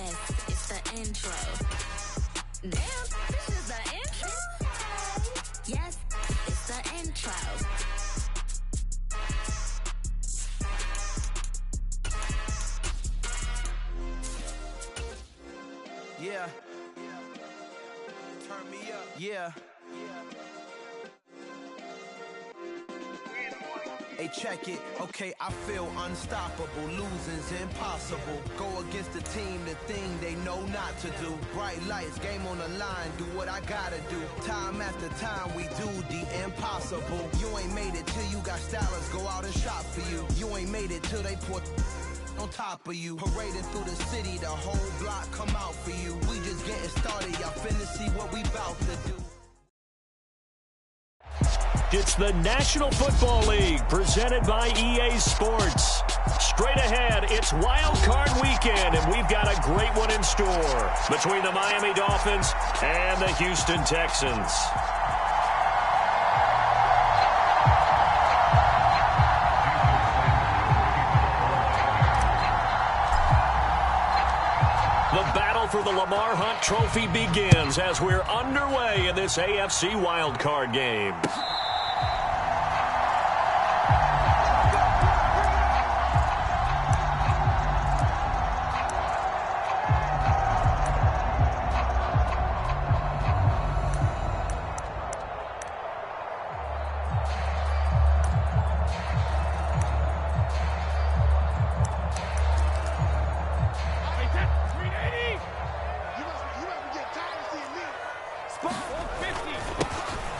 Yes, it's the intro. Damn, this is the intro? Yes, it's the intro. Yeah. Turn me up. Yeah. Hey, check it. Okay, I feel unstoppable. Losing's impossible. Go against the team, the thing they know not to do. Bright lights, game on the line. Do what I gotta do. Time after time, we do the impossible. You ain't made it till you got stylists go out and shop for you. You ain't made it till they put on top of you. Parading through the city, the whole block come out for you. We just getting started. Y'all finna see what we bout to do. It's the National Football League presented by EA Sports. Straight ahead, it's Wild Card Weekend, and we've got a great one in store between the Miami Dolphins and the Houston Texans. The battle for the Lamar Hunt Trophy begins as we're underway in this AFC wildcard game.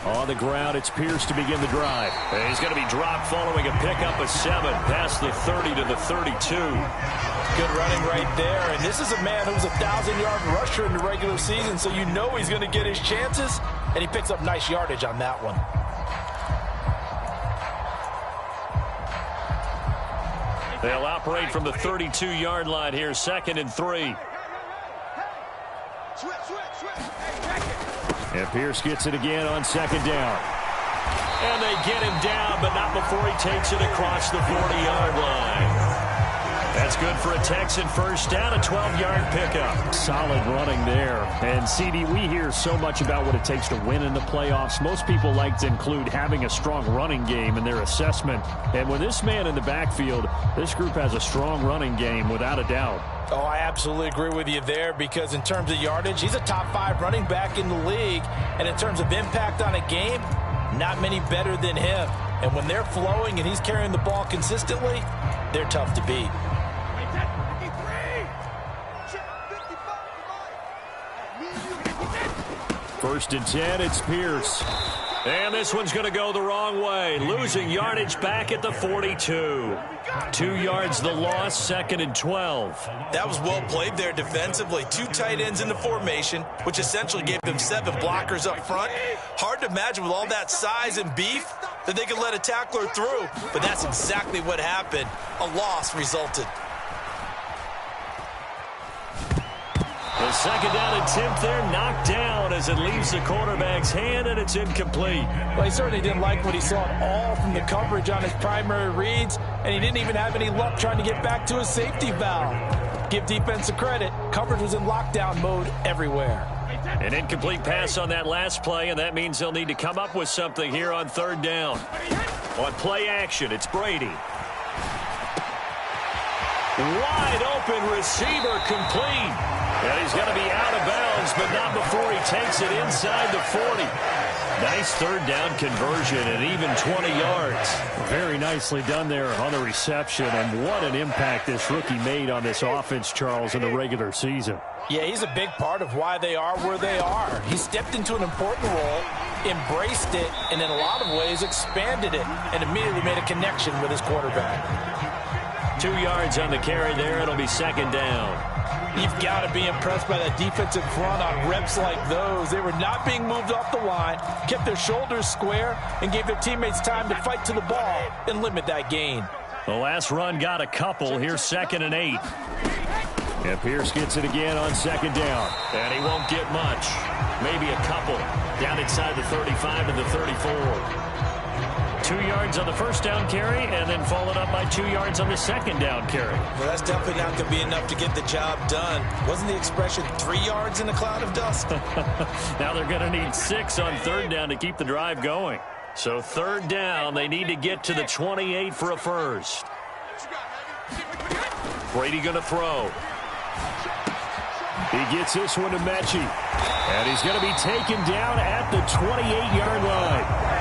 On the ground, it's Pierce to begin the drive. He's going to be dropped following a pickup of 7 past the 30 to the 32. Good running right there. And this is a man who's a 1,000-yard rusher in the regular season, so you know he's going to get his chances, and he picks up nice yardage on that one. They'll operate from the 32-yard line here, 2nd and 3. And Pierce gets it again on 2nd down. And they get him down, but not before he takes it across the 40-yard line. That's good for a Texan first down, a 12-yard pickup. Solid running there. And, CD, we hear so much about what it takes to win in the playoffs. Most people like to include having a strong running game in their assessment. And with this man in the backfield, this group has a strong running game without a doubt. Oh, I absolutely agree with you there because in terms of yardage, he's a top 5 running back in the league. And in terms of impact on a game, not many better than him. And when they're flowing and he's carrying the ball consistently, they're tough to beat. First and 10, it's Pierce. And this one's going to go the wrong way. Losing yardage back at the 42. 2 yards the loss, 2nd and 12. That was well played there defensively. 2 tight ends in the formation, which essentially gave them 7 blockers up front. Hard to imagine with all that size and beef that they could let a tackler through. But that's exactly what happened. A loss resulted. The 2nd down attempt there knocked down as it leaves the quarterback's hand, and it's incomplete. Well, he certainly didn't like what he saw at all from the coverage on his primary reads, and he didn't even have any luck trying to get back to his safety valve. Give defense a credit. Coverage was in lockdown mode everywhere. An incomplete pass on that last play, and that means they'll need to come up with something here on 3rd down. On play action, it's Brady. Wide open receiver complete. And he's going to be out of bounds, but not before he takes it inside the 40. Nice 3rd down conversion and even 20 yards. Very nicely done there on the reception, and what an impact this rookie made on this offense, Charles, in the regular season. Yeah, he's a big part of why they are where they are. He stepped into an important role, embraced it, and in a lot of ways expanded it, and immediately made a connection with his quarterback. 2 yards on the carry there. It'll be 2nd down. You've got to be impressed by that defensive front on reps like those. They were not being moved off the line, kept their shoulders square, and gave their teammates time to fight to the ball and limit that gain. The last run got a couple. Here's 2nd and 8. And Pierce gets it again on 2nd down. And he won't get much. Maybe a couple. Down inside the 35 to the 34. 2 yards on the first down carry and then followed up by 2 yards on the second down carry. Well, that's definitely not going to be enough to get the job done. Wasn't the expression 3 yards in a cloud of dust? Now they're going to need 6 on third down to keep the drive going. So third down, they need to get to the 28 for a first. Brady going to throw. He gets this one to Mechie. And he's going to be taken down at the 28-yard line.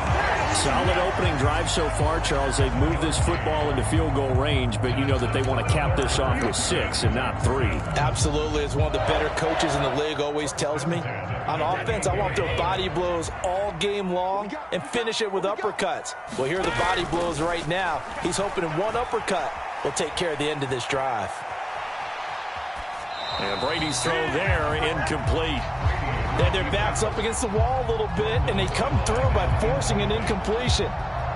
Solid opening drive so far, Charles. They've moved this football into field goal range, but you know that they want to cap this off with 6 and not 3. Absolutely. As one of the better coaches in the league always tells me, on offense, I want their body blows all game long and finish it with uppercuts. Well, here are the body blows right now. He's hoping in one uppercut will take care of the end of this drive. And Brady's throw there, incomplete. They had their backs up against the wall a little bit, and they come through by forcing an incompletion.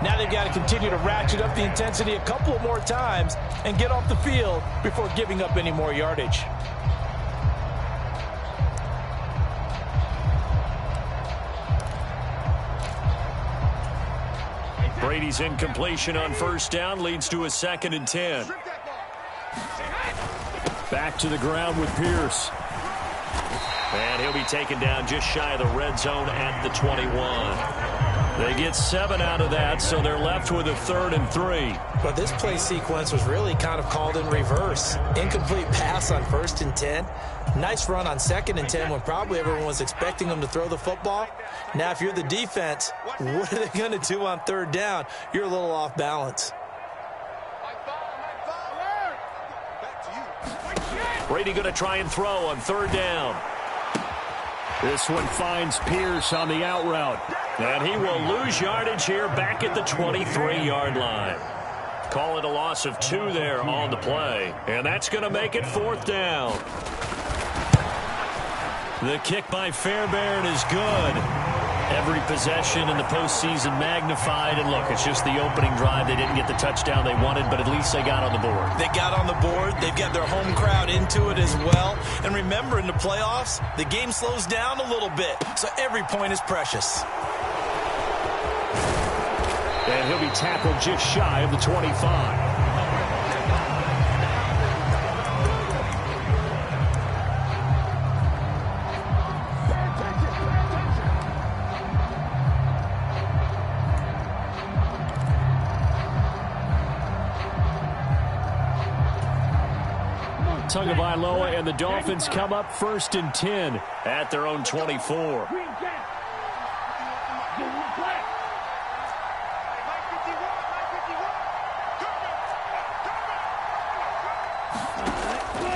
Now they've got to continue to ratchet up the intensity a couple of more times and get off the field before giving up any more yardage. Brady's incompletion on first down leads to a 2nd and 10. Back to the ground with Pierce. And he'll be taken down just shy of the red zone at the 21. They get 7 out of that, so they're left with a 3rd and 3. But this play sequence was really kind of called in reverse. Incomplete pass on 1st and 10. Nice run on 2nd and 10 when probably everyone was expecting them to throw the football. Now, if you're the defense, what are they going to do on 3rd down? You're a little off balance. Brady going to try and throw on 3rd down. This one finds Pierce on the out route. And he will lose yardage here back at the 23-yard line. Call it a loss of 2 there on the play. And that's going to make it 4th down. The kick by Fairbairn is good. Every possession in the postseason magnified. And look, it's just the opening drive. They didn't get the touchdown they wanted, but at least they got on the board. They got on the board. They've got their home crowd into it as well. And remember, in the playoffs, the game slows down a little bit. So every point is precious. And he'll be tackled just shy of the 25. Tagovailoa and the Dolphins come up 1st and 10 at their own 24.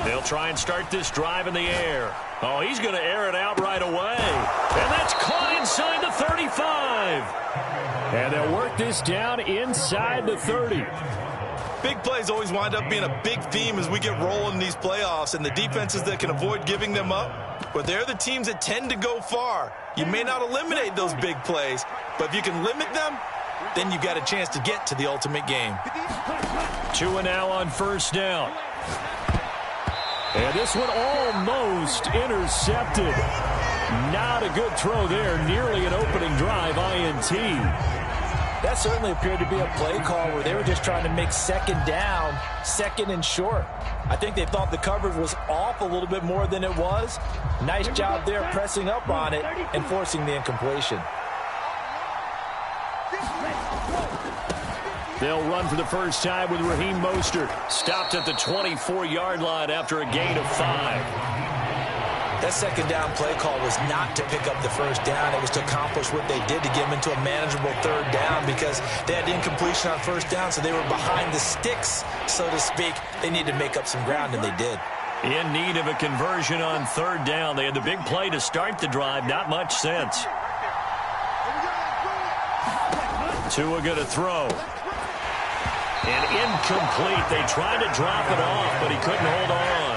They'll try and start this drive in the air. Oh, he's going to air it out right away. And that's caught inside the 35. And they'll work this down inside the 30. Big plays always wind up being a big theme as we get rolling in these playoffs, and the defenses that can avoid giving them up, but they're the teams that tend to go far. You may not eliminate those big plays, but if you can limit them, then you've got a chance to get to the ultimate game. 2 and now on 1st down. And this one almost intercepted. Not a good throw there. Nearly an opening drive INT. That certainly appeared to be a play call where they were just trying to make 2nd down, 2nd and short. I think they thought the coverage was off a little bit more than it was. Nice job there pressing up on it and forcing the incompletion. They'll run for the first time with Raheem Mostert. Stopped at the 24-yard line after a gain of 5. That 2nd down play call was not to pick up the 1st down. It was to accomplish what they did to get them into a manageable 3rd down because they had incompletion on 1st down, so they were behind the sticks, so to speak. They needed to make up some ground, and they did. In need of a conversion on 3rd down. They had the big play to start the drive. Not much sense. Tua going to throw. And incomplete. They tried to drop it off, but he couldn't hold on.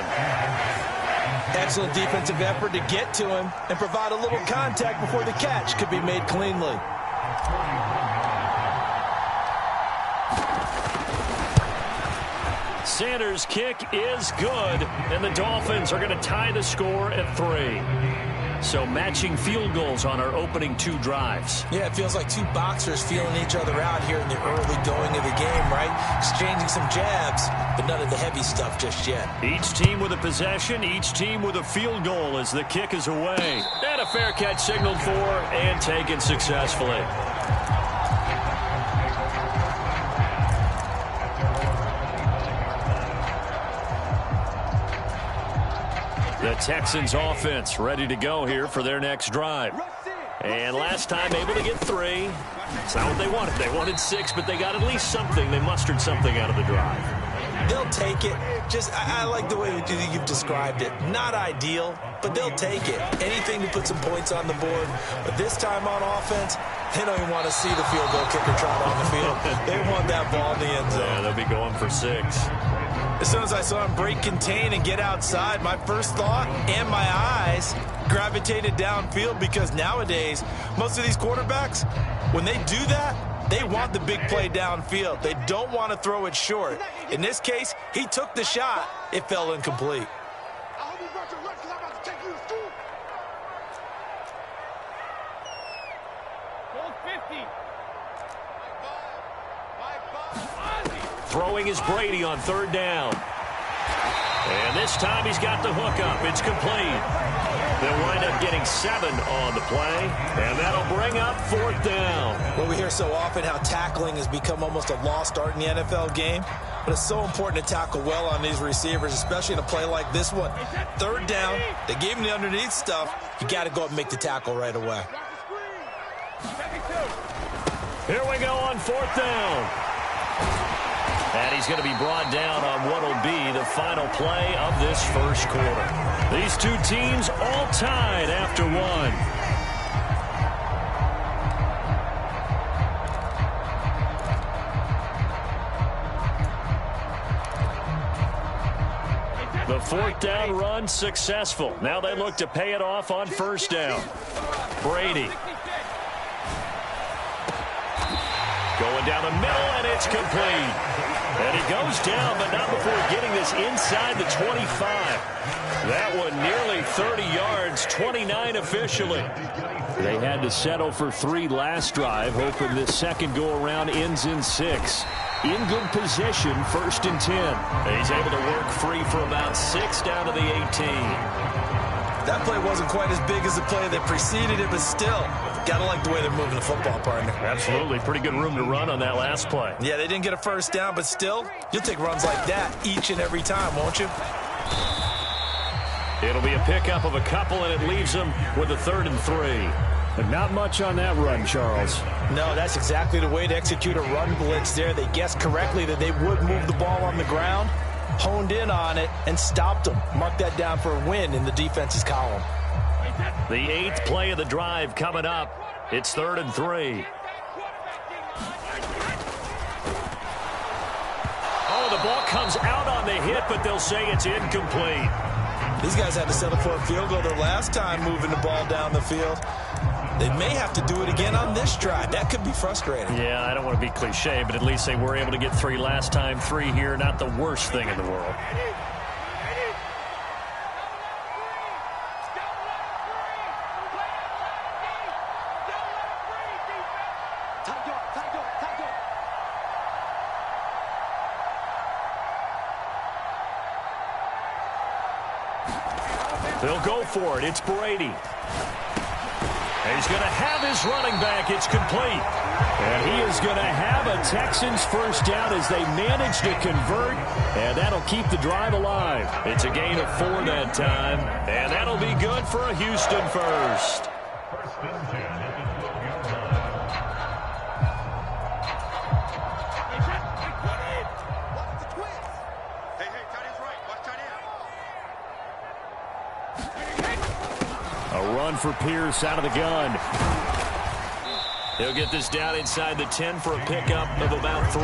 Excellent defensive effort to get to him and provide a little contact before the catch could be made cleanly. Sanders' kick is good, and the Dolphins are going to tie the score at 3. So matching field goals on our opening 2 drives. Yeah, it feels like 2 boxers feeling each other out here in the early going of the game, right? Exchanging some jabs, but none of the heavy stuff just yet. Each team with a possession, each team with a field goal as the kick is away. And a fair catch signaled for and taken successfully. The Texans offense ready to go here for their next drive. And last time able to get 3. It's not what they wanted. They wanted 6, but they got at least something. They mustered something out of the drive. They'll take it. I like the way you've described it. Not ideal, but they'll take it. Anything to put some points on the board. But this time on offense, they don't even want to see the field goal kicker trot on the field. They want that ball in the end zone. Yeah, they'll be going for 6. As soon as I saw him break contain and get outside, my first thought and my eyes gravitated downfield, because nowadays, most of these quarterbacks, when they do that, they want the big play downfield. They don't want to throw it short. In this case, he took the shot. It fell incomplete. Throwing is Brady on 3rd down. And this time he's got the hook up. It's complete. They'll wind up getting 7 on the play, and that'll bring up 4th down. Well, we hear so often how tackling has become almost a lost art in the NFL game, but it's so important to tackle well on these receivers, especially in a play like this one. 3rd down, they gave him the underneath stuff. You got to go up and make the tackle right away. Here we go on 4th down. And he's going to be brought down on what will be the final play of this first quarter. These 2 teams all tied after 1. The 4th down run successful. Now they look to pay it off on 1st down. Brady. Going down the middle, and it's complete. And he goes down, but not before getting this inside the 25. That one nearly 30 yards, 29 officially. They had to settle for 3 last drive, hoping this second go-around ends in 6. In good position, 1st and 10. He's able to work free for about 6 down to the 18. That play wasn't quite as big as the play that preceded it, but still, got to like the way they're moving the football, partner. Absolutely. Pretty good room to run on that last play. Yeah, they didn't get a 1st down, but still, you'll take runs like that each and every time, won't you? It'll be a pickup of a couple, and it leaves them with a 3rd and 3. But not much on that run, Charles. No, that's exactly the way to execute a run blitz there. They guessed correctly that they would move the ball on the ground, honed in on it, and stopped them. Mark that down for a win in the defense's column. The 8th play of the drive coming up. It's 3rd and 3. Oh, the ball comes out on the hit, but they'll say it's incomplete. These guys had to settle for a field goal their last time moving the ball down the field. They may have to do it again on this drive. That could be frustrating. Yeah, I don't want to be cliche, but at least they were able to get 3 last time. 3 here, not the worst thing in the world. They'll go for it. It's Brady. He's going to have his running back. It's complete. And he is going to have a Texans 1st down as they manage to convert. And that'll keep the drive alive. It's a gain of 4 that time. And that'll be good for a Houston 1st. A run for Pierce out of the gun. He'll get this down inside the 10 for a pickup of about 3.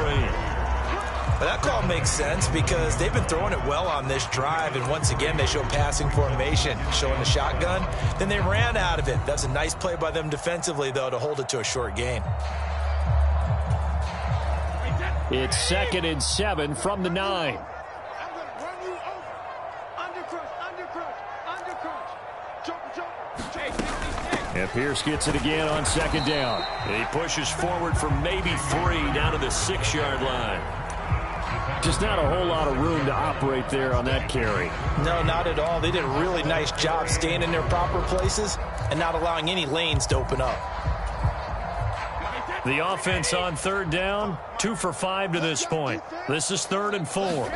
But that call makes sense because they've been throwing it well on this drive, and once again they show passing formation, showing the shotgun. Then they ran out of it. That's a nice play by them defensively, though, to hold it to a short gain. It's 2nd and 7 from the 9. And Pierce gets it again on second down. And he pushes forward for maybe 3 down to the 6-yard line. Just not a whole lot of room to operate there on that carry. No, not at all. They did a really nice job staying in their proper places and not allowing any lanes to open up. The offense on third down, 2 for 5 to this point. This is 3rd and 4.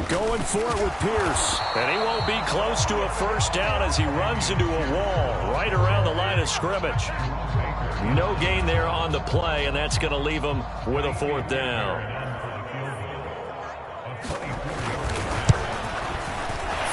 Going for it with Pierce. And he won't be close to a first down as he runs into a wall right around the line of scrimmage. No gain there on the play, and that's going to leave him with a 4th down.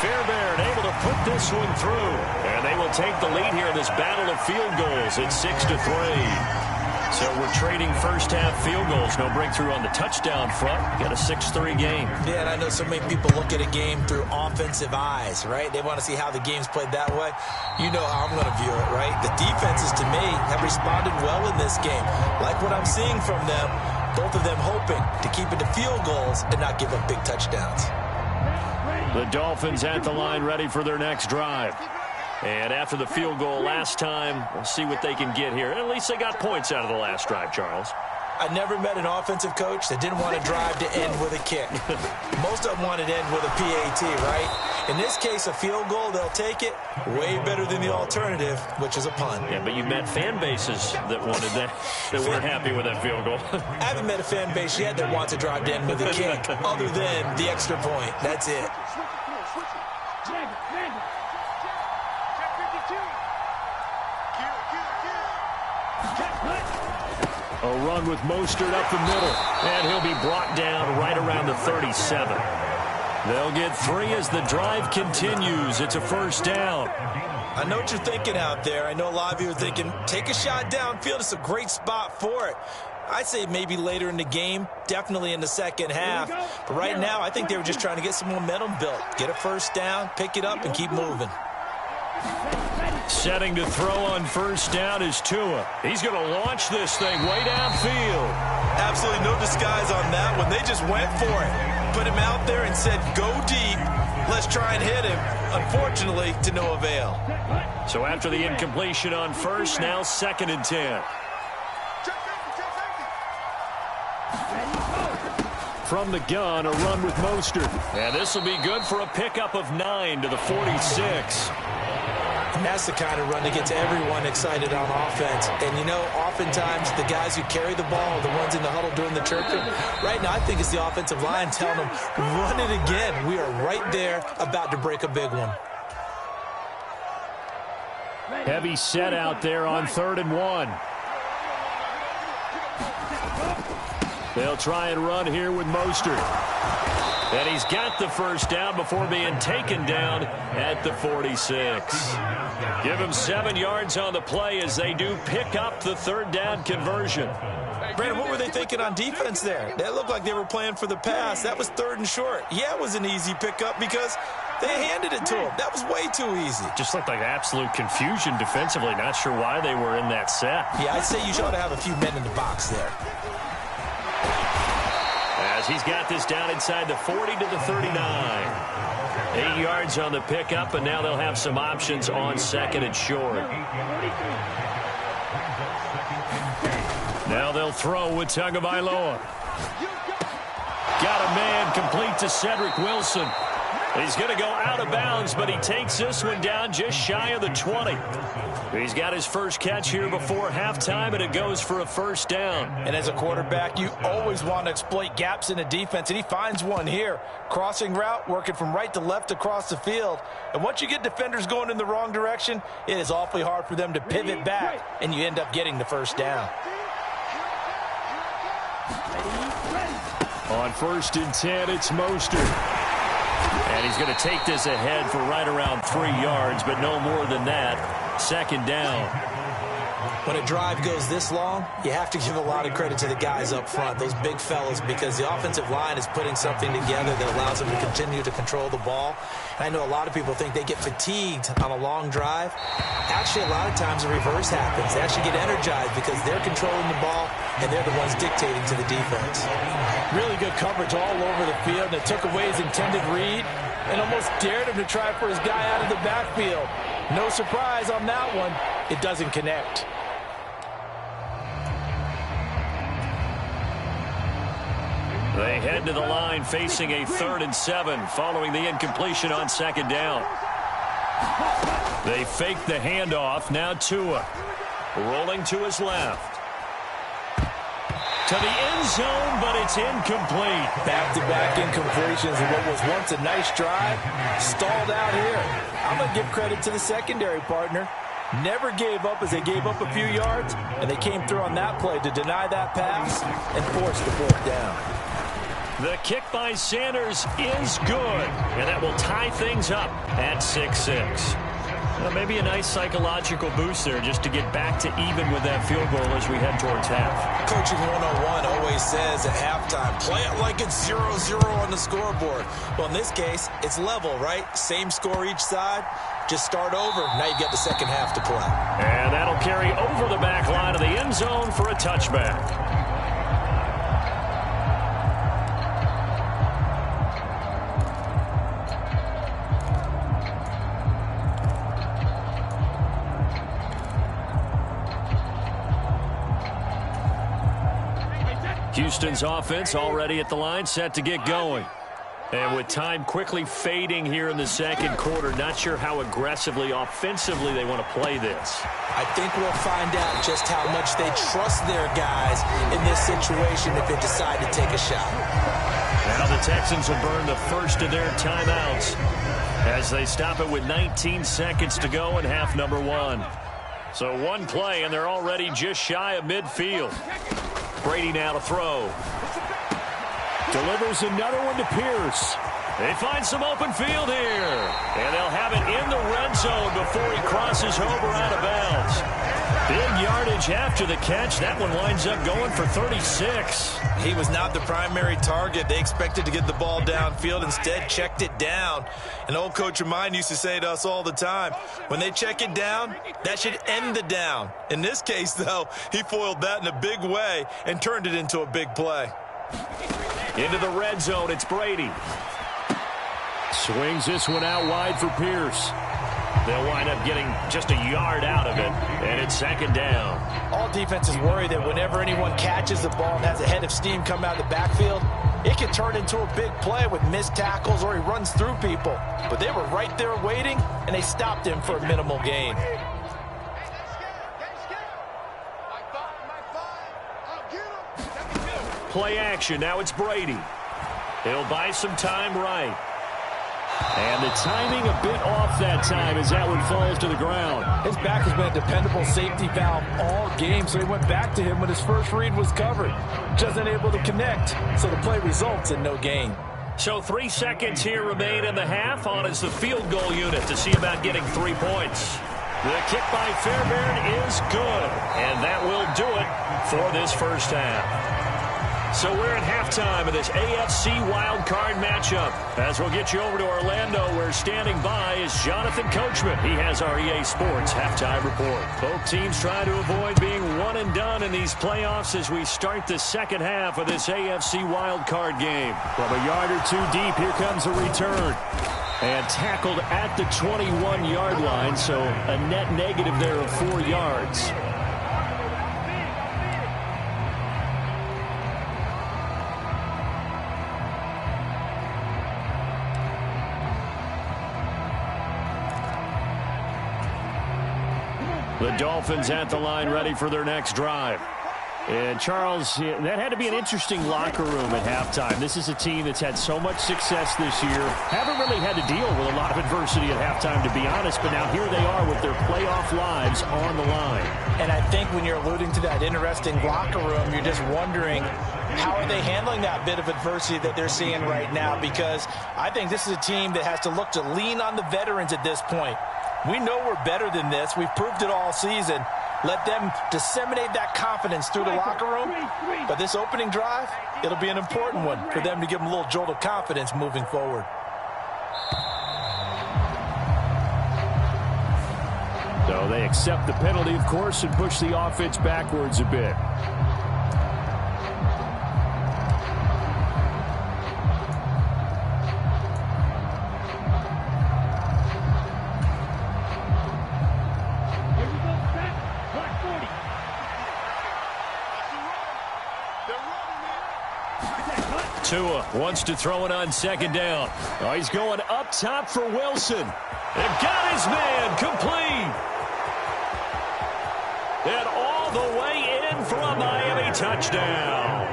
Fairbairn able to put this one through. And they will take the lead here in this battle of field goals at 6-3. So we're trading first-half field goals. No breakthrough on the touchdown front. Got a 6-3 game. Yeah, and I know so many people look at a game through offensive eyes, right? They want to see how the game's played that way. You know how I'm going to view it, right? The defenses, to me, have responded well in this game. Like what I'm seeing from them, both of them hoping to keep it to field goals and not give up big touchdowns. The Dolphins at the line ready for their next drive. And after the field goal last time, we'll see what they can get here. At least they got points out of the last drive, Charles. I never met an offensive coach that didn't want to drive to end with a kick. Most of them wanted to end with a PAT, right? In this case, a field goal, they'll take it. Way better than the alternative, which is a punt. Yeah, but you met fan bases that wanted that, that weren't happy with that field goal. I haven't met a fan base yet that wants to drive to end with a kick, other than the extra point. That's it. A run with Mostert up the middle, and he'll be brought down right around the 37. They'll get 3 as the drive continues. It's a first down. I know what you're thinking out there. I know a lot of you are thinking, take a shot downfield. It's a great spot for it. I'd say maybe later in the game, definitely in the second half. But right now, I think they were just trying to get some momentum built. Get a first down, pick it up, and keep moving. Setting to throw on first down is Tua. He's going to launch this thing way downfield. Absolutely no disguise on that one. They just went for it. Put him out there and said, go deep. Let's try and hit him. Unfortunately, to no avail. So after the incompletion on first, now 2nd and 10. From the gun, a run with Mostert. And this will be good for a pickup of 9 to the 46. And that's the kind of run that gets everyone excited on offense. And, you know, oftentimes the guys who carry the ball are the ones in the huddle doing the chirping. Right now, I think it's the offensive line telling them, run it again. We are right there about to break a big one. Heavy set out there on 3rd and 1. They'll try and run here with Mostert. And he's got the first down before being taken down at the 46. Give him 7 yards on the play as they do pick up the 3rd down conversion. Brandon, what were they thinking on defense there? That looked like they were playing for the pass. That was 3rd and short. Yeah, it was an easy pickup because they handed it to him. That was way too easy. Just looked like absolute confusion defensively. Not sure why they were in that set. Yeah, I'd say you should have a few men in the box there. As he's got this down inside the 40 to the 39. 8 yards on the pickup, and now they'll have some options on 2nd and short. Now they'll throw with Tagovailoa. Got a man complete to Cedric Wilson. He's going to go out of bounds, but he takes this one down just shy of the 20. He's got his first catch here before halftime, and it goes for a first down. And as a quarterback, you always want to exploit gaps in the defense, and he finds one here. Crossing route, working from right to left across the field. And once you get defenders going in the wrong direction, it is awfully hard for them to pivot back, and you end up getting the first down. On 1st and 10, it's Mostert. And he's going to take this ahead for right around 3 yards, but no more than that. 2nd down. When a drive goes this long, you have to give a lot of credit to the guys up front, those big fellas, because the offensive line is putting something together that allows them to continue to control the ball. And I know a lot of people think they get fatigued on a long drive. Actually, a lot of times the reverse happens. They actually get energized because they're controlling the ball, and they're the ones dictating to the defense. Really good coverage all over the field, and it took away his intended read and almost dared him to try for his guy out of the backfield. No surprise on that one. It doesn't connect. They head to the line facing a 3rd and 7 following the incompletion on 2nd down. They fake the handoff. Now Tua rolling to his left. To the end zone, but it's incomplete. Back-to-back incompletions in what was once a nice drive. Stalled out here. I'm going to give credit to the secondary partner. Never gave up as they gave up a few yards, and they came through on that play to deny that pass and force the 4th down. The kick by Sanders is good, and that will tie things up at 6-6. Well, maybe a nice psychological boost there just to get back to even with that field goal as we head towards half. Coaching 101 always says at halftime, play it like it's 0-0 on the scoreboard. Well, in this case, it's level, right? Same score each side. Just start over. Now you get the second half to play. And that'll carry over the back line of the end zone for a touchback. Houston's offense already at the line, set to get going. And with time quickly fading here in the 2nd quarter, not sure how aggressively, offensively they want to play this. I think we'll find out just how much they trust their guys in this situation if they decide to take a shot. Now the Texans will burn the first of their timeouts as they stop it with 19 seconds to go in half number 1. So one play, and they're already just shy of midfield. Brady now to throw. Delivers another one to Pierce. They find some open field here. And they'll have it in the red zone before he crosses over out of bounds. Big yardage after the catch. That one winds up going for 36. He was not the primary target. They expected to get the ball downfield. Instead, checked it down. An old coach of mine used to say to us all the time, when they check it down, that should end the down. In this case, though, he foiled that in a big way and turned it into a big play. Into the red zone, it's Brady. Swings this one out wide for Pierce. They'll wind up getting just a yard out of it, and it's 2nd down. All defenses worry that whenever anyone catches the ball and has a head of steam come out of the backfield, it can turn into a big play with missed tackles or he runs through people. But they were right there waiting, and they stopped him for a minimal gain. Play action. Now it's Brady. He'll buy some time right. And the timing a bit off that time as that one falls to the ground. His back has been a dependable safety valve all game, so he went back to him when his first read was covered. Just unable to connect, so the play results in no gain. So 3 seconds here remain in the half. On is the field goal unit to see about getting 3 points. The kick by Fairbairn is good, and that will do it for this first half. So we're at halftime of this AFC wildcard matchup. As we'll get you over to Orlando, where standing by is Jonathan Coachman. He has our EA Sports halftime report. Both teams trying to avoid being one and done in these playoffs as we start the second half of this AFC wildcard game. From a yard or two deep, here comes a return. And tackled at the 21-yard line, so a net negative there of 4 yards. The Dolphins at the line ready for their next drive. And Charles, that had to be an interesting locker room at halftime. This is a team that's had so much success this year. Haven't really had to deal with a lot of adversity at halftime, to be honest. But now here they are with their playoff lives on the line. And I think when you're alluding to that interesting locker room, you're just wondering, how are they handling that bit of adversity that they're seeing right now? Because I think this is a team that has to look to lean on the veterans at this point. We know we're better than this. We've proved it all season. Let them disseminate that confidence through the locker room. But this opening drive, it'll be an important one for them to give them a little jolt of confidence moving forward. So they accept the penalty, of course, and push the offense backwards a bit. Tua wants to throw it on second down. Oh, he's going up top for Wilson. And got his man complete. And all the way in for a Miami touchdown.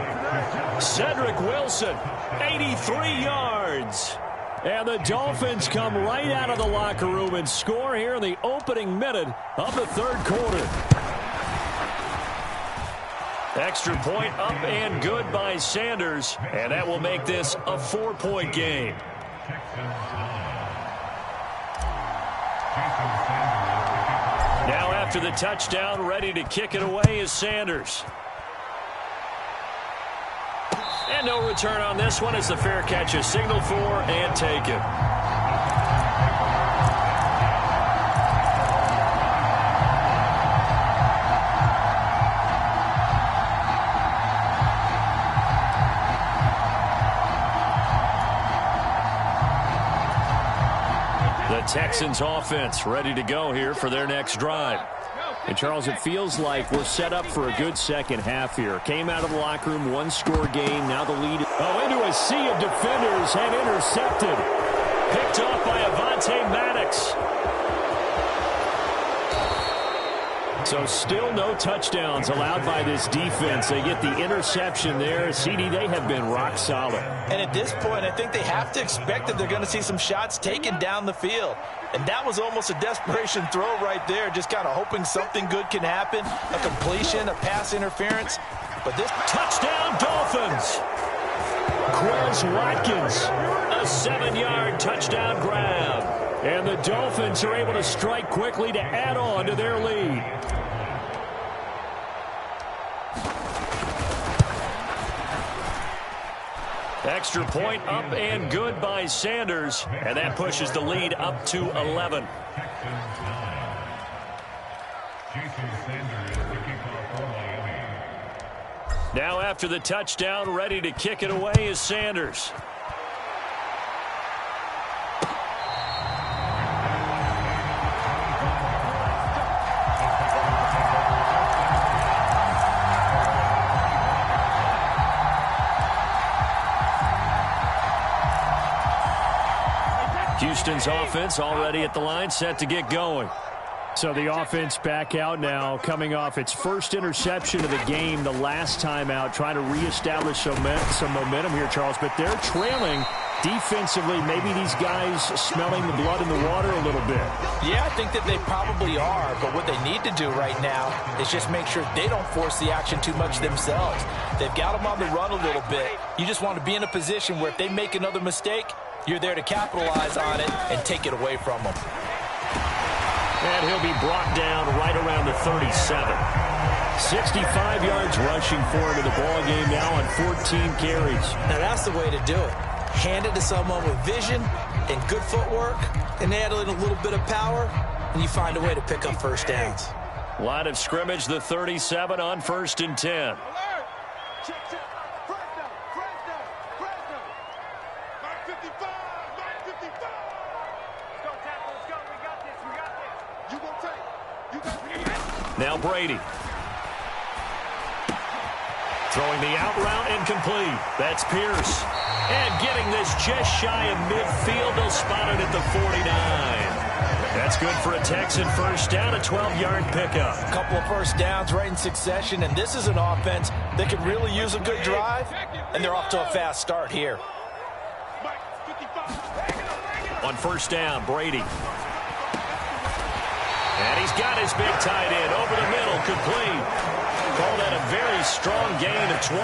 Cedric Wilson, 83 yards. And the Dolphins come right out of the locker room and score here in the opening minute of the third quarter. Extra point up and good by Sanders, and that will make this a 4-point game. Now after the touchdown, ready to kick it away is Sanders. And no return on this one as the fair catch is signaled for and taken. The Texans offense ready to go here for their next drive. And, Charles, it feels like we're set up for a good second half here. Came out of the locker room, one-score game. Now the lead. Oh, into a sea of defenders and intercepted. Picked off by Avonte Maddox. So still no touchdowns allowed by this defense. They get the interception there. CD, they have been rock solid. And at this point, I think they have to expect that they're going to see some shots taken down the field. And that was almost a desperation throw right there, just kind of hoping something good can happen, a completion, a pass interference. But this touchdown, Dolphins. Quez Watkins, a 7-yard touchdown grab. And the Dolphins are able to strike quickly to add on to their lead. Extra point up and good by Sanders. And that pushes the lead up to 11. Now after the touchdown, ready to kick it away is Sanders. Houston's offense already at the line, set to get going. So the offense back out now, coming off its first interception of the game the last time out, trying to reestablish some momentum here, Charles. But they're trailing defensively. Maybe these guys smelling the blood in the water a little bit. Yeah, I think that they probably are. But what they need to do right now is just make sure they don't force the action too much themselves. They've got them on the run a little bit. You just want to be in a position where if they make another mistake, you're there to capitalize on it and take it away from them. And he'll be brought down right around the 37. 65 yards rushing for him in the ball game now on 14 carries. Now that's the way to do it. Hand it to someone with vision and good footwork, and add in a little bit of power, and you find a way to pick up first downs. Line of scrimmage, the 37 on 1st and 10. Now Brady. Throwing the out route incomplete. That's Pierce. And getting this just shy of midfield. They'll spot it at the 49. That's good for a Texan first down, a 12-yard pickup. A couple of first downs right in succession, and this is an offense that can really use a good drive, and they're off to a fast start here. On first down, Brady. And he's got his big tight end over the middle, complete. Called that a very strong gain of 24.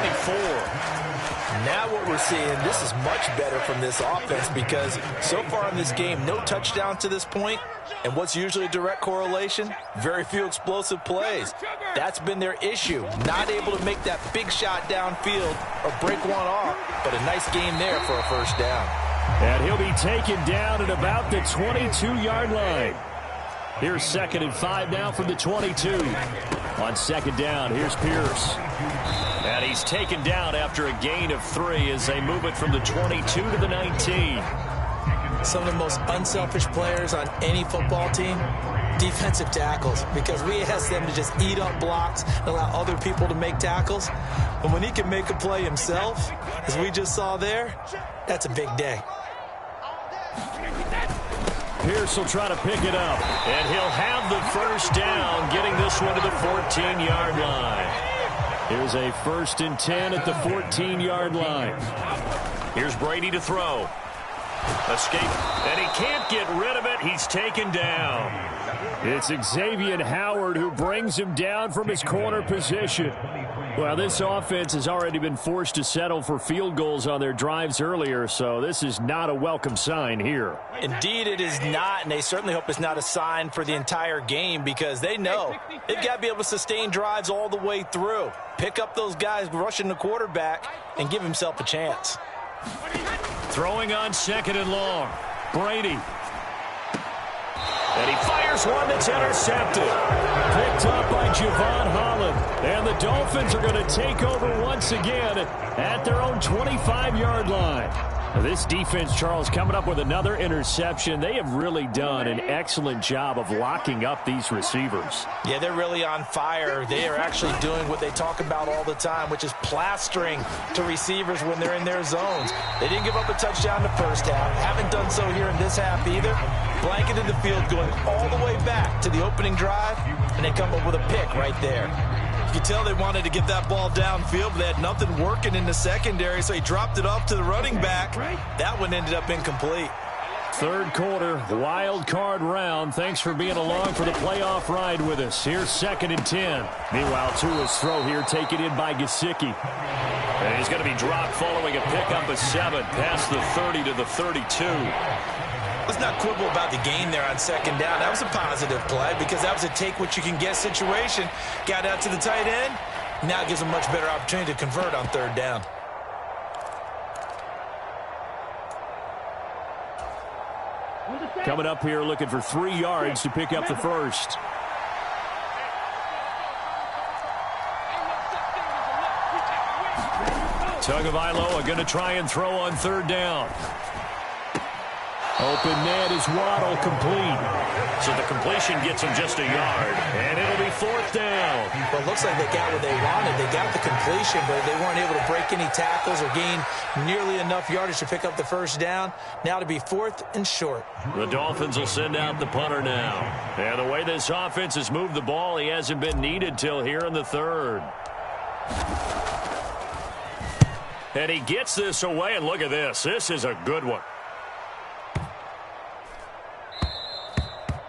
Now what we're seeing, this is much better from this offense because so far in this game, no touchdown to this point. And what's usually a direct correlation? Very few explosive plays. That's been their issue. Not able to make that big shot downfield or break one off, but a nice game there for a first down. And he'll be taken down at about the 22-yard line. Here's 2nd and 5 now from the 22. On second down, here's Pierce. And he's taken down after a gain of 3 as they move it from the 22 to the 19. Some of the most unselfish players on any football team, defensive tackles, because we ask them to just eat up blocks and allow other people to make tackles. And when he can make a play himself, as we just saw there, that's a big day. Pierce will try to pick it up, and he'll have the first down, getting this one to the 14-yard line. Here's a 1st and 10 at the 14-yard line. Here's Brady to throw. Escape, and he can't get rid of it. He's taken down. It's Xavier Howard who brings him down from his corner position. Well, this offense has already been forced to settle for field goals on their drives earlier, so this is not a welcome sign here. Indeed, it is not, and they certainly hope it's not a sign for the entire game, because they know they've got to be able to sustain drives all the way through. Pick up those guys rushing the quarterback and give himself a chance. Throwing on 2nd and long. Brady. And he fires one that's intercepted. Picked up by Javon Holland. And the Dolphins are going to take over once again at their own 25-yard line. Now this defense, Charles, coming up with another interception. They have really done an excellent job of locking up these receivers. Yeah, they're really on fire. They are actually doing what they talk about all the time, which is plastering to receivers when they're in their zones. They didn't give up a touchdown the first half. Haven't done so here in this half either. Blanketed the field, going all the way back to the opening drive, and they come up with a pick right there. You could tell they wanted to get that ball downfield, but they had nothing working in the secondary, so he dropped it off to the running back. That one ended up incomplete. 3rd quarter, wild card round. Thanks for being along for the playoff ride with us. Here's 2nd and 10. Meanwhile, Tua's throw here taken in by Gesicki. And he's going to be dropped following a pickup of 7 past the 30 to the 32. Let's not quibble about the gain there on 2nd down. That was a positive play, because that was a take-what-you-can-get situation. Got out to the tight end. Now it gives them much better opportunity to convert on 3rd down. Coming up here looking for 3 yards to pick up the first. Tagovailoa going to try and throw on 3rd down. Open net is Waddle, complete. So the completion gets him just a yard, and it'll be 4th down. Well, it looks like they got what they wanted. They got the completion, but they weren't able to break any tackles or gain nearly enough yardage to pick up the first down. Now to be 4th and short. The Dolphins will send out the punter now. And the way this offense has moved the ball, he hasn't been needed till here in the 3rd. And he gets this away, and look at this. This is a good one.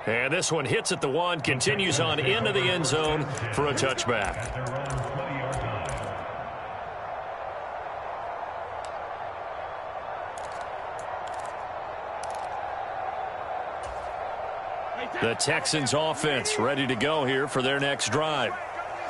And this one hits at the 1, continues on into the end zone for a touchback. The Texans offense ready to go here for their next drive.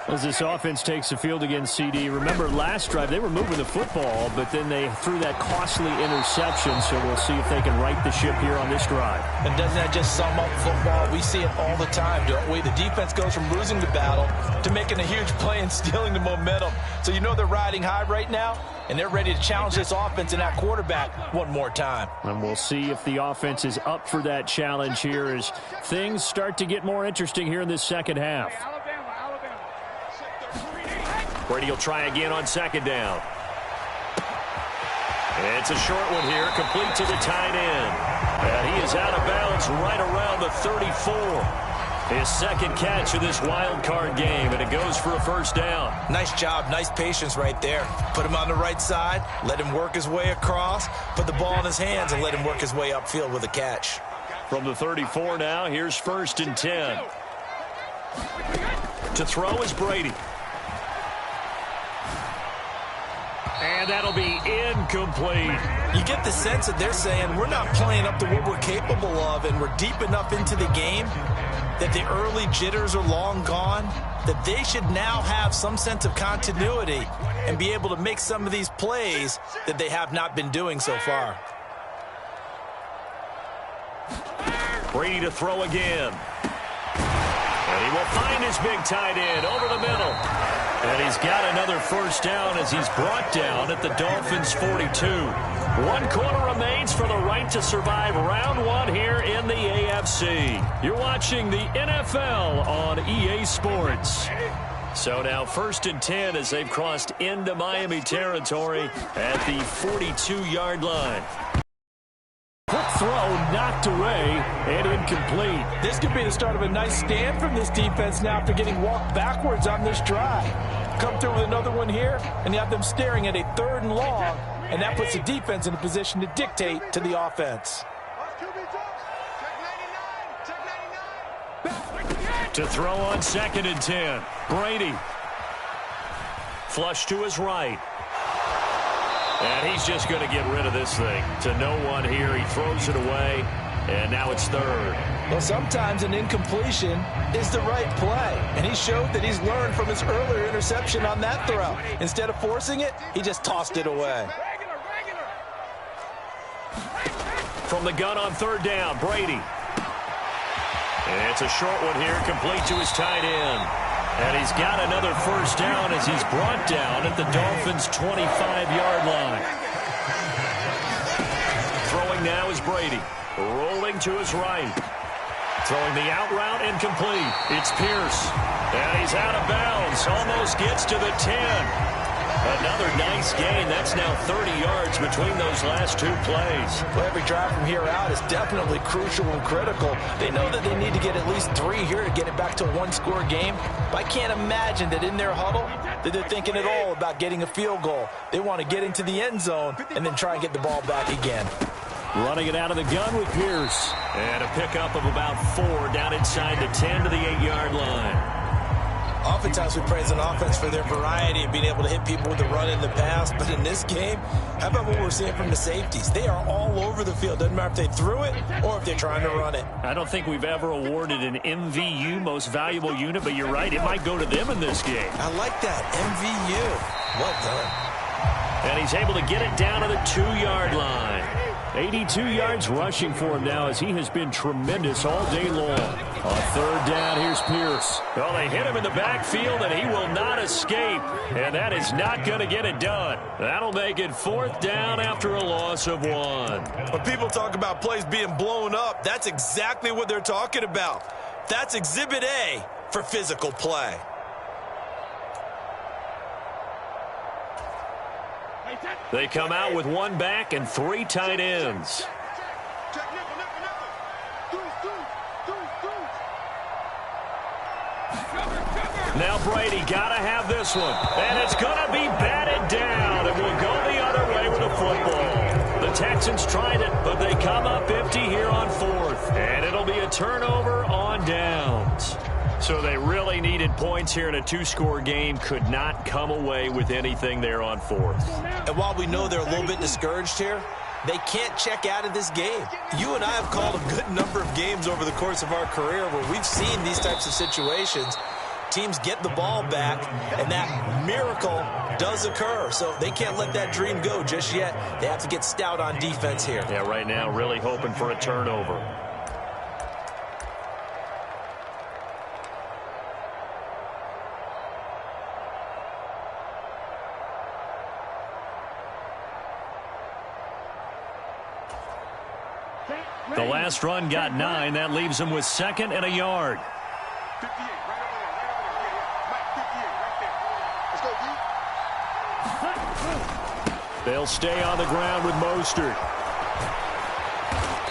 As this offense takes the field against CD, remember last drive they were moving the football, but then they threw that costly interception, so we'll see if they can right the ship here on this drive. And doesn't that just sum up football? We see it all the time, don't we? The defense goes from losing the battle to making a huge play and stealing the momentum. So you know they're riding high right now, and they're ready to challenge this offense and that quarterback one more time. And we'll see if the offense is up for that challenge here as things start to get more interesting here in this second half. Brady will try again on 2nd down. It's a short one here, complete to the tight end. And he is out of bounds right around the 34. His 2nd catch of this wild card game, and it goes for a first down. Nice job, nice patience right there. Put him on the right side, let him work his way across, put the ball in his hands, and let him work his way upfield with a catch. From the 34 now, here's 1st and 10. To throw is Brady. And that'll be incomplete. You get the sense that they're saying we're not playing up to what we're capable of, and we're deep enough into the game that the early jitters are long gone, that they should now have some sense of continuity and be able to make some of these plays that they have not been doing so far. Brady to throw again. And he will find his big tight end over the middle. And he's got another first down as he's brought down at the Dolphins' 42. 1 quarter remains for the right to survive round 1 here in the AFC. You're watching the NFL on EA Sports. So now 1st and 10 as they've crossed into Miami territory at the 42-yard line. Quick throw knocked away and incomplete. This could be the start of a nice stand from this defense now after getting walked backwards on this drive. Come through with another one here, and you have them staring at a 3rd and long, and that puts the defense in a position to dictate to the offense. To throw on 2nd and 10. Brady. Flush to his right. And he's just going to get rid of this thing. To no one here. He throws it away. And now it's 3rd. Well, sometimes an incompletion is the right play. And he showed that he's learned from his earlier interception on that throw. Instead of forcing it, he just tossed it away. From the gun on 3rd down, Brady. And it's a short one here, complete to his tight end. And he's got another first down as he's brought down at the Dolphins' 25-yard line. Throwing now is Brady. Rolling to his right. Throwing the out route incomplete. It's Pierce. And he's out of bounds. Almost gets to the 10. Another nice gain. That's now 30 yards between those last 2 plays. Well, every drive from here out is definitely crucial and critical. They know that they need to get at least 3 here to get it back to a 1-score game. But I can't imagine that in their huddle that they're thinking at all about getting a field goal. They want to get into the end zone and then try and get the ball back again. Running it out of the gun with Pierce. And a pickup of about 4 down inside the 10 to the 8-yard line. Oftentimes we praise an offense for their variety and being able to hit people with the run in the pass. But in this game, how about what we're seeing from the safeties? They are all over the field. Doesn't matter if they threw it or if they're trying to run it. I don't think we've ever awarded an MVU, most valuable unit, but you're right. It might go to them in this game. I like that. MVU. Well done. And he's able to get it down to the 2-yard line. 82 yards rushing for him now as he has been tremendous all day long. On 3rd down, here's Pierce. Well, they hit him in the backfield, and he will not escape. And that is not going to get it done. That'll make it 4th down after a loss of 1. When people talk about plays being blown up, that's exactly what they're talking about. That's Exhibit A for physical play. They come out with 1 back and 3 tight ends. Now Brady got to have this one. And it's going to be batted down. And will go the other way with the football. The Texans tried it, but they come up empty here on 4th. And it'll be a turnover on downs. So they really needed points here in a 2-score game. Could not come away with anything there on 4th. And while we know they're a little bit discouraged here, they can't check out of this game. You and I have called a good number of games over the course of our career where we've seen these types of situations. Teams get the ball back, and that miracle does occur. So they can't let that dream go just yet. They have to get stout on defense here. Yeah, right now really hoping for a turnover. The last run got 9. That leaves him with 2nd and a yard. They'll stay on the ground with Mostert.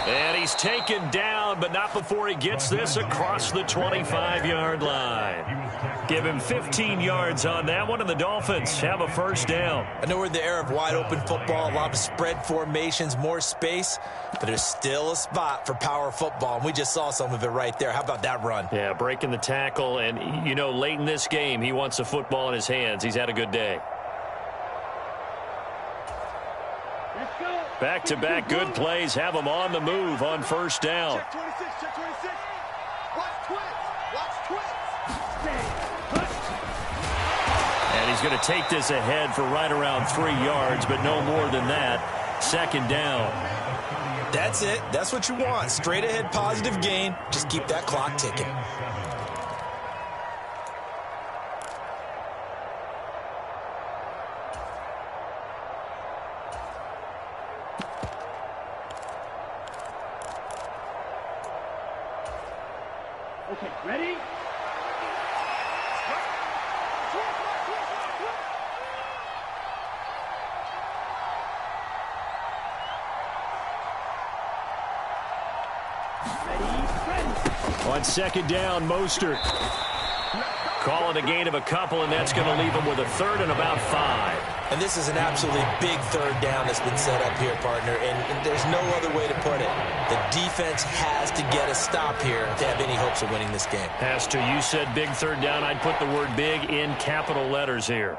And he's taken down, but not before he gets this across the 25-yard line. Give him 15 yards on that one, and the Dolphins have a first down. I know we're in the era of wide-open football, a lot of spread formations, more space, but there's still a spot for power football, and we just saw some of it right there. How about that run? Yeah, breaking the tackle, and, you know, late in this game, he wants the football in his hands. He's had a good day. Back-to-back good plays have him on the move on first down. Check 26, check 26. Watch twins. And he's going to take this ahead for right around 3 yards, but no more than that. Second down. That's it. That's what you want. Straight ahead positive gain. Just keep that clock ticking. Okay, ready? On second down, Mostert. Calling a gain of a couple, and that's going to leave him with a third and about 5. And this is an absolutely big third down that's been set up here, partner, and there's no other way to put it. The defense has to get a stop here to have any hopes of winning this game. Has to. You said big third down. I'd put the word big in capital letters here.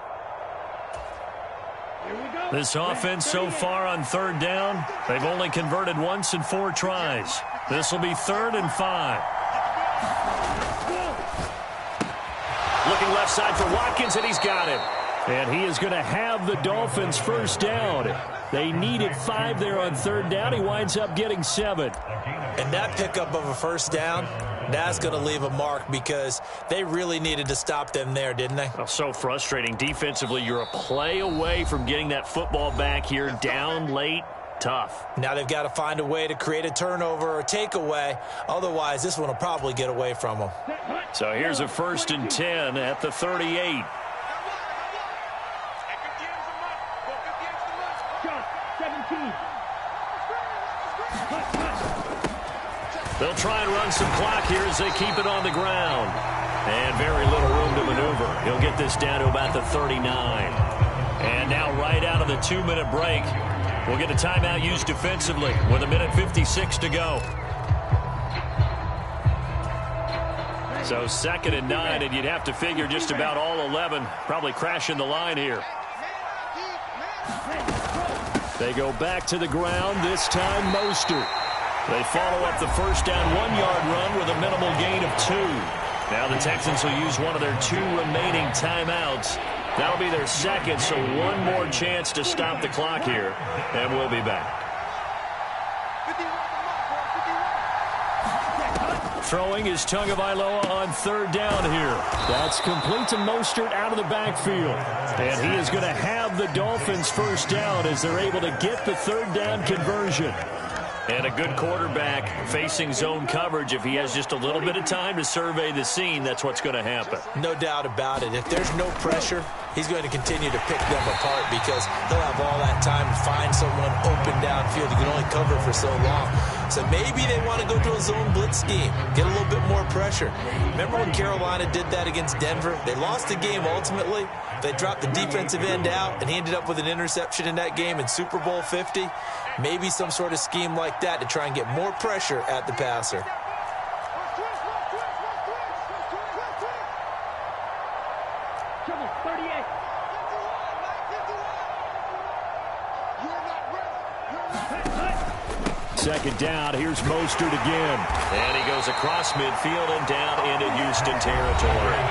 This offense so far on third down, they've only converted once in 4 tries. This will be 3rd and 5. Looking left side for Watkins, and he's got him. And he is going to have the Dolphins first down. They needed 5 there on third down. He winds up getting 7. And that pickup of a first down, that's going to leave a mark because they really needed to stop them there, didn't they? Oh, so frustrating. Defensively, you're a play away from getting that football back here down late. Tough. Now they've got to find a way to create a turnover or takeaway. Otherwise, this one will probably get away from them. So here's a 1st and 10 at the 38. They'll try and run some clock here as they keep it on the ground. And very little room to maneuver. He'll get this down to about the 39. And now right out of the 2-minute break, we'll get a timeout used defensively with 1:56 to go. So 2nd and 9, and you'd have to figure just about all 11 probably crashing the line here. They go back to the ground, this time Mostert. They follow up the first down 1-yard run with a minimal gain of 2. Now the Texans will use one of their 2 remaining timeouts. That'll be their 2nd, so one more chance to stop the clock here, and we'll be back. Throwing is Tagovailoa on 3rd down here. That's complete to Mostert out of the backfield. And he is going to have the Dolphins first down as they're able to get the 3rd down conversion. And a good quarterback facing zone coverage. If he has just a little bit of time to survey the scene, that's what's going to happen. No doubt about it. If there's no pressure, he's going to continue to pick them apart because he'll have all that time to find someone open downfield. He can only cover for so long. So maybe they want to go to a zone blitz scheme, get a little bit more pressure. Remember when Carolina did that against Denver? They lost the game ultimately. They dropped the defensive end out, and he ended up with an interception in that game in Super Bowl 50. Maybe some sort of scheme like that to try and get more pressure at the passer. Second down, here's Mostert again. And he goes across midfield and down into Houston territory.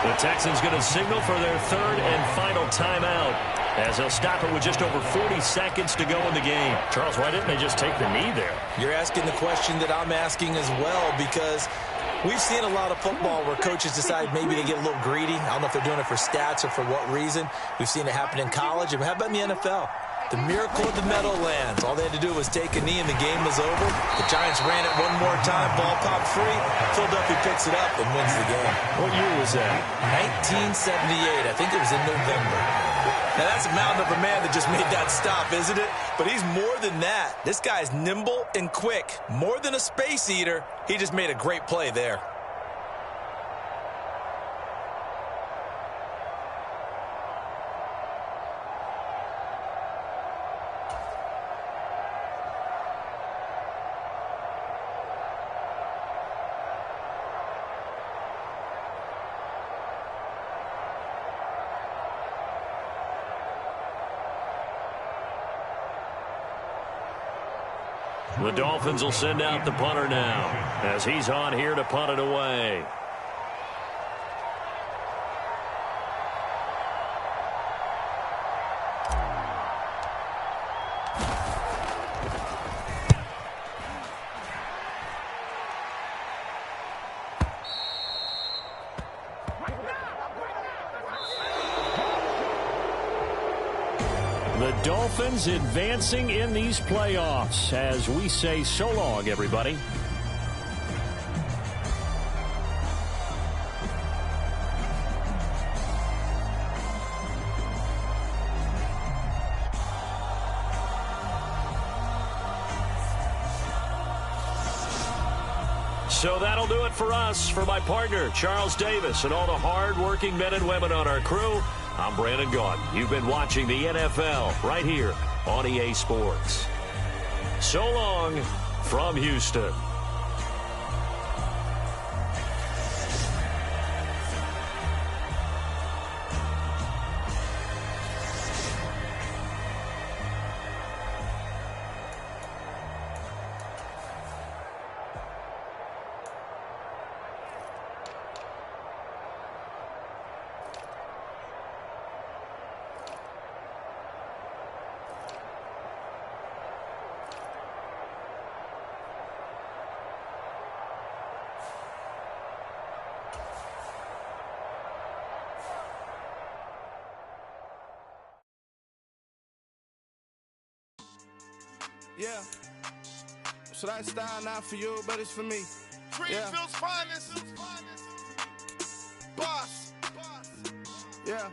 The Texans going to signal for their 3rd and final timeout as they'll stop it with just over 40 seconds to go in the game. Charles, why didn't they just take the knee there? You're asking the question that I'm asking as well because we've seen a lot of football where coaches decide maybe they get a little greedy. I don't know if they're doing it for stats or for what reason. We've seen it happen in college. And how about in the NFL? The miracle of the Meadowlands. All they had to do was take a knee and the game was over. The Giants ran it one more time. Ball popped free. Philadelphia picks it up and wins the game. What year was that? 1978. I think it was in November. Now, that's a mountain of a man that just made that stop, isn't it? But he's more than that. This guy's nimble and quick. More than a space eater. He just made a great play there. The Dolphins will send out the punter now as he's on here to punt it away. The Dolphins advancing in these playoffs as we say so long, everybody. So that'll do it for us. For my partner, Charles Davis, and all the hard-working men and women on our crew, I'm Brandon Gaudin. You've been watching the NFL right here on EA Sports. So long from Houston. Yeah. So that style not for you, but it's for me. Greenfield's finest. Boss. Yeah.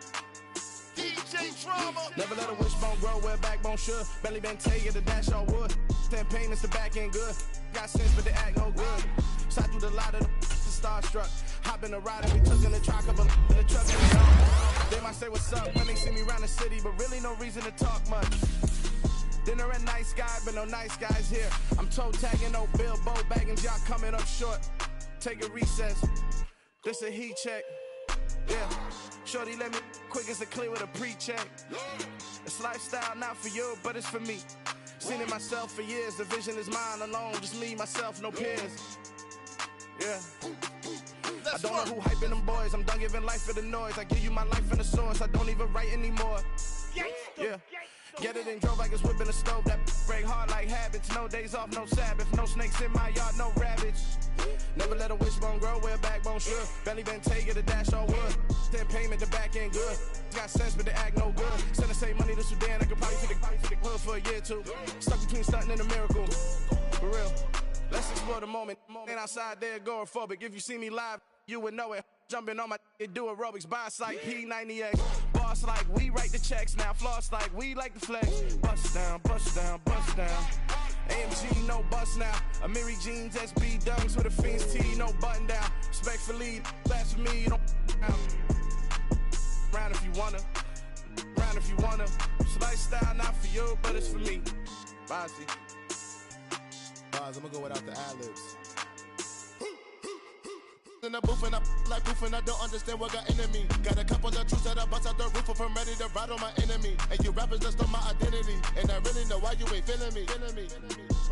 DJ Drama. Never let a wishbone grow where a backbone should. Belly been tell you the dash all wood. 10 payments, the back end good. Got sense, but they act no good. Shot through the lot of the starstruck. Hop in the ride and we took in the truck of in the truck. They might say what's up when they see me around the city, but really no reason to talk much. Dinner at nice guy, but no nice guys here. I'm toe tagging, no Bilbo bagging, y'all coming up short. Take a recess. This a heat check. Yeah. Shorty let me quick as a clear with a pre-check. It's lifestyle not for you, but it's for me. Seen it myself for years. The vision is mine alone. Just me, myself, no peers. Yeah. I don't know who hyping them boys. I'm done giving life for the noise. I give you my life in the source. I don't even write anymore. Yeah. Get it and drove like it's whipping a stove. That break hard like habits. No days off, no Sabbath. No snakes in my yard, no rabbits. Never let a wishbone grow where a backbone should. Belly been take it, the dash all wood. 10 payment, the back end good. Got sense, but they act no good. Send the same money to Sudan. I could probably take the hood for a year or two. Stuck between stunting and a miracle. For real. Let's explore the moment. Ain't outside there agoraphobic. If you see me live, you would know it. Jumping on my do aerobics, buy like P90X. Boss like we write the checks now. Floss like we like the flex. Bust down, bust down, bust down. AMG, no bust now. Amiri jeans, SB dunks with a Fiends T, no button down. Respectfully, that's for me, you don't round if you wanna. Round if you wanna. It's lifestyle not for you, but it's for me. Bossy. Bars, I'm gonna go without the ad-libs. In the booth and I like proof and I don't understand what got into me. Got a couple of truths that I bust out the roof if I'm ready to ride on my enemy. And you rappers just on my identity. And I really know why you ain't feeling me.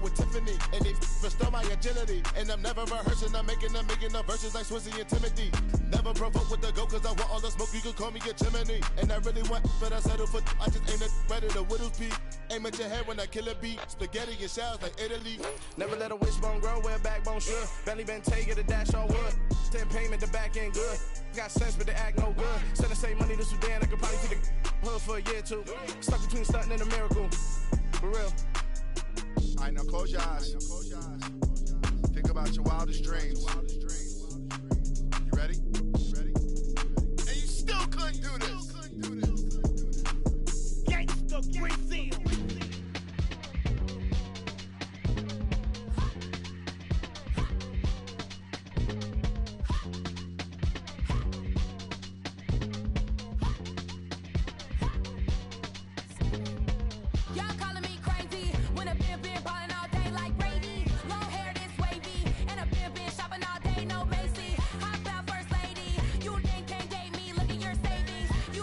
With Tiffany and they restore my agility. And I'm never rehearsing, I'm making them verses like Swizzy and Timothy. Never provoke with the go cause I want all the smoke, you can call me a chimney. And I really want, but I settle for I just aim it better the Whittles peak. Aim at your head when I kill a beat. Spaghetti and shells like Italy. Never let a wishbone grow where a backbone should. Belly been take it, the dash all wood. 10 payment, the back end good. Got sense, but they act no good. Send the same money to Sudan, I could probably take the hood for a year or two. Stuck between stunting and a miracle. For real. Alright, now close your eyes. Think about your wildest dreams. You ready? And you still couldn't do this. Gangsta Brazil. Y'all calling me crazy when a been ballin' all day like Brady. Long hair this wavy and a been shopping all day, no Macy. Hop out first lady, you think can't date me? Look at your savings. You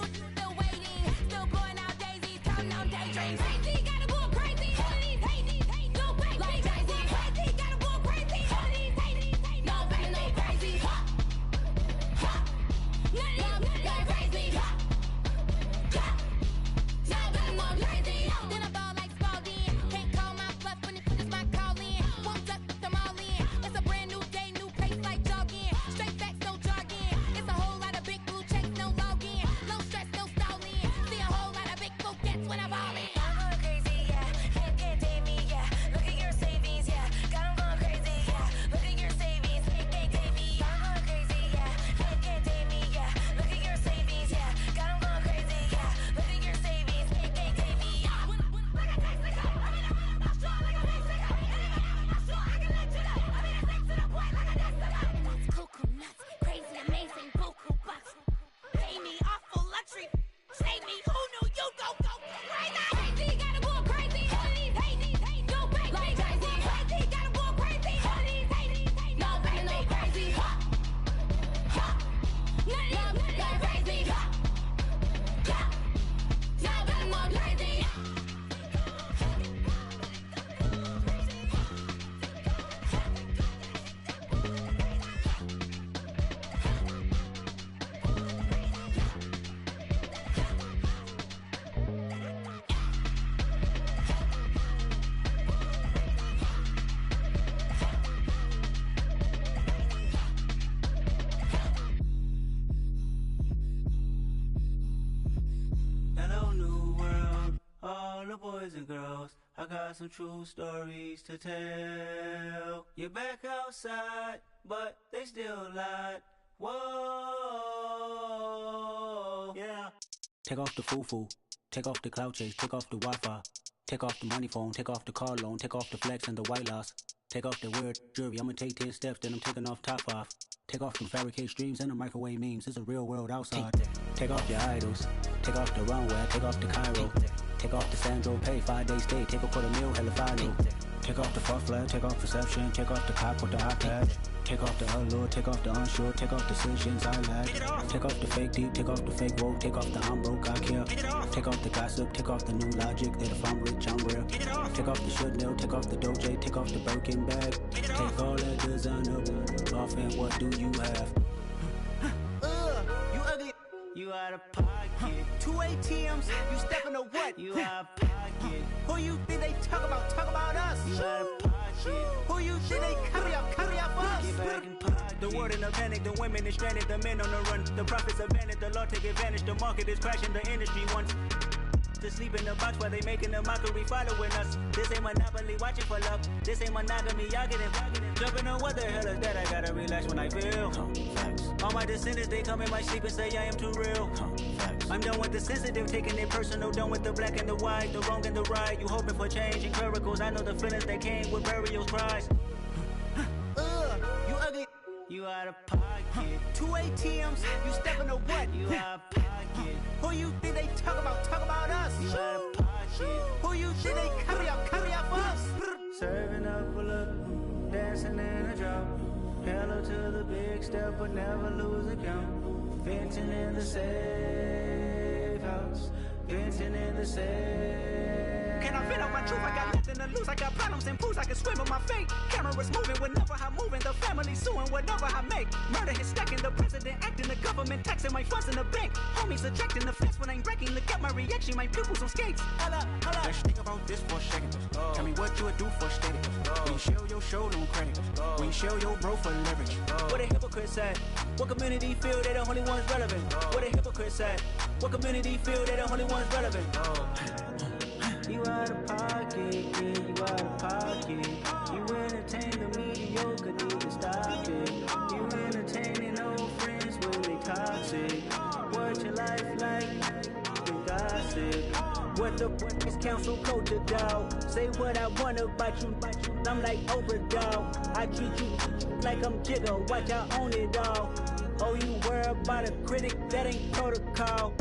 boys and girls, I got some true stories to tell. You're back outside, but they still lied. Whoa, yeah. Take off the foo-foo, take off the cloud chase, take off the Wi-Fi, take off the money phone, take off the car loan, take off the flex and the white loss, take off the weird jewelry. I'ma take 10 steps, then I'm taking off top 5. Take off them fabricated streams and the microwave memes. It's a real world outside. Take off your idols, take off the runway, take off the Cairo, take off the Sandro Pay, 5-day stay, take a $250,000 hella final. Take off the fuck flag, take off perception, take off the cop with the iPad. Take off the allure, take off the unsure, take off the decisions I lack. Take off the fake deep, take off the fake woke, take off the I'm broke, I care. Take off the gossip, take off the new logic that if I'm rich, I'm real. Take off the Chanel, take off the Doja, take off the Birkin bag. Take all that designer off and what do you have? You ugly. You out of pocket. 2 ATMs, you stepping to what? You out of pocket. Who you think they talk about? Talk about us. You out of pocket. Who you think they carry up for us? Get back in pocket. The world in a panic, the women is stranded, the men on the run. The profits abandoned, the law take advantage. The market is crashing, the industry wants to sleep in the box while they making a mockery following us. This ain't monopoly, watching for love. This ain't monogamy, y'all getting jumping on what the hell is that? I gotta relax when I feel. All my descendants, they come in my sleep and say I am too real. I'm done with the sensitive, taking it personal. Done with the black and the white, the wrong and the right. You hoping for change and miracles. I know the feelings that came with burial cries. You ugly. You out of pocket. 2 ATMs, you stepping to what? You out of pocket. Who you think they talk about? Talk about us. You out of pocket. Who you think they carry up for us? Serving up a look, dancing in a drop. Hello to the big step, but never lose a count. Venting in the safe house. Venting in the safe. Can I vent out my truth? I got nothing to lose. I got problems and pools. I can swim with my fate. Cameras moving whenever I'm moving. The family suing whatever I make. Murder is stacking. The president acting. The government taxing my funds in the bank. Homies ejecting the fence when I'm breaking. Look at my reaction. My pupils on skates. Holla, holla. Let's think about this for a second. Tell me what you would do for status. When you show your show, no credit. When you show your bro for leverage. What a hypocrite said. What community feel they the only ones relevant? What a hypocrite said. What community feel they the only ones relevant? You out of pocket, yeah, you out of pocket. You entertain the mediocre, need to stop it. You entertaining old friends when they toxic. What your life like, you gossip. What the is council code to doubt? Say what I want about you, I'm like overdog. I treat you like I'm Jigga, watch I own it all. Oh, you worry about a critic, that ain't protocol.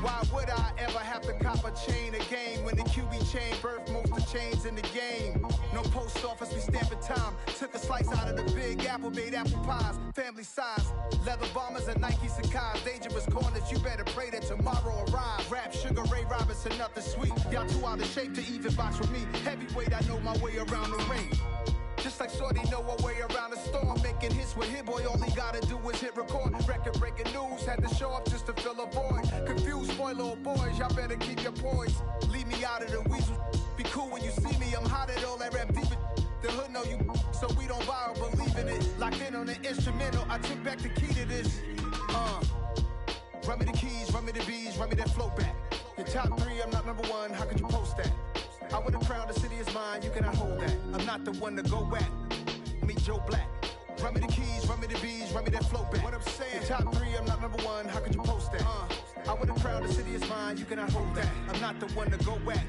Why would I ever have to cop a chain a game when the QB chain birthed most of the chains in the game? No post office, we stamping time. Took a slice out of the big apple, made apple pies, family size. Leather bombers and Nike Sacai's. Dangerous corners, you better pray that tomorrow arrives. Rap, Sugar Ray Robinson, nothing sweet. Y'all too out of shape to even box with me. Heavyweight, I know my way around the ring. Just like Shorty know her way around the storm. Making hits with Hit Boy, all he gotta do is hit record. Record-breaking news, had to show up just to fill a void. Confused, spoiled little boys, y'all better keep your poise. Leave me out of the weasel. Be cool when you see me, I'm hot at all that rap deep. The hood know you, so we don't borrow, believe in it. Locked in on the instrumental, I took back the key to this. Run me the keys, run me the bees, run me that flow back. Your top 3, I'm not number 1, how could you post that? I would have crowned the city is mine, you cannot hold that. I'm not the one to go back. Meet Joe Black. Run me the keys, run me the bees, run me that flow back. What I'm saying, your top 3, I'm not number 1, how could you post that? I would have crowned the city is mine, you cannot hold that. I'm not the one to go back.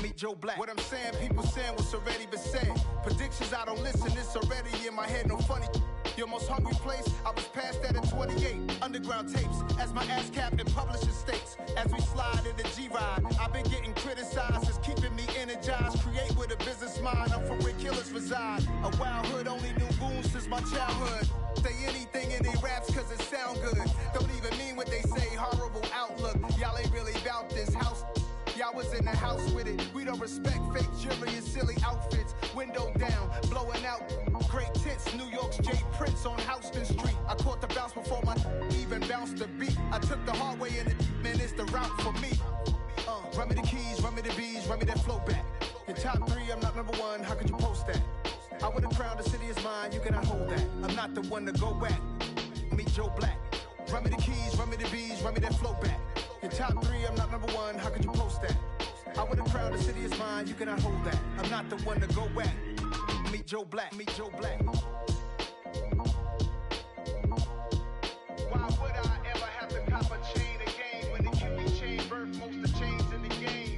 Meet Joe Black. What I'm saying, people saying what's already been said. Predictions, I don't listen, it's already in my head, no funny. Your most hungry place, I was past that at 28. Underground tapes, as my ass capped in publishing states. As we slide in the G-Ride, I've been getting criticized, it's keeping me energized. Create with a business mind, I'm from where killers reside. A wild hood, only knew goons since my childhood. Say anything in they raps cause it sound good. Don't even mean what they say, horrible outlook. Y'all ain't really about this house. Y'all was in the house with it. We don't respect fake jewelry and silly outfits. Window down, blowing out. the beat. I took the hard way and man, it's the route for me. Run me the keys, run me the bees, run me that flow back. In top 3, I'm not number 1, how could you post that? I would've crowned the city is mine, you cannot hold that. I'm not the one to go back. Meet Joe Black. Run me the keys, run me the bees, run me that flow back. In top 3, I'm not number 1, how could you post that? I would've crowned the city is mine, you cannot hold that. I'm not the one to go back. Meet Joe Black, meet Joe Black. Why would I ever have to cop a chain again when it can be chain birth most of the chains in the game?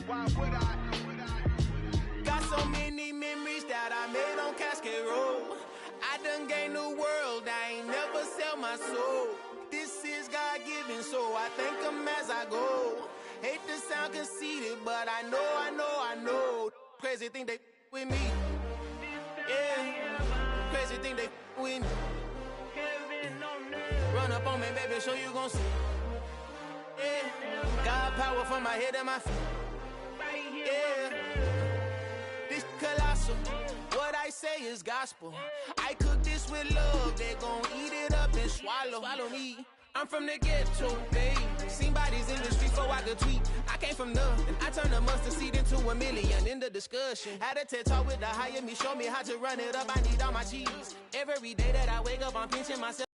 Why would I? Got so many memories that I made on Cascade Road. I done gained the world, I ain't never sell my soul. This is God-given, so I thank him as I go. Hate to sound conceited, but I know. Crazy thing they with me. Yeah, crazy thing they with me. Run up on me, baby, so you gon' see. Yeah, God power from my head and my feet. Yeah, this colossal. What I say is gospel. I cook this with love, they gon' eat it up and swallow me. I'm from the ghetto, babe. Seen bodies in the street before I could tweet. I came from nothing. I turned a mustard seed into a million in the discussion. Had a TED talk with the higher me, show me how to run it up. I need all my cheese. Every day that I wake up, I'm pinching myself.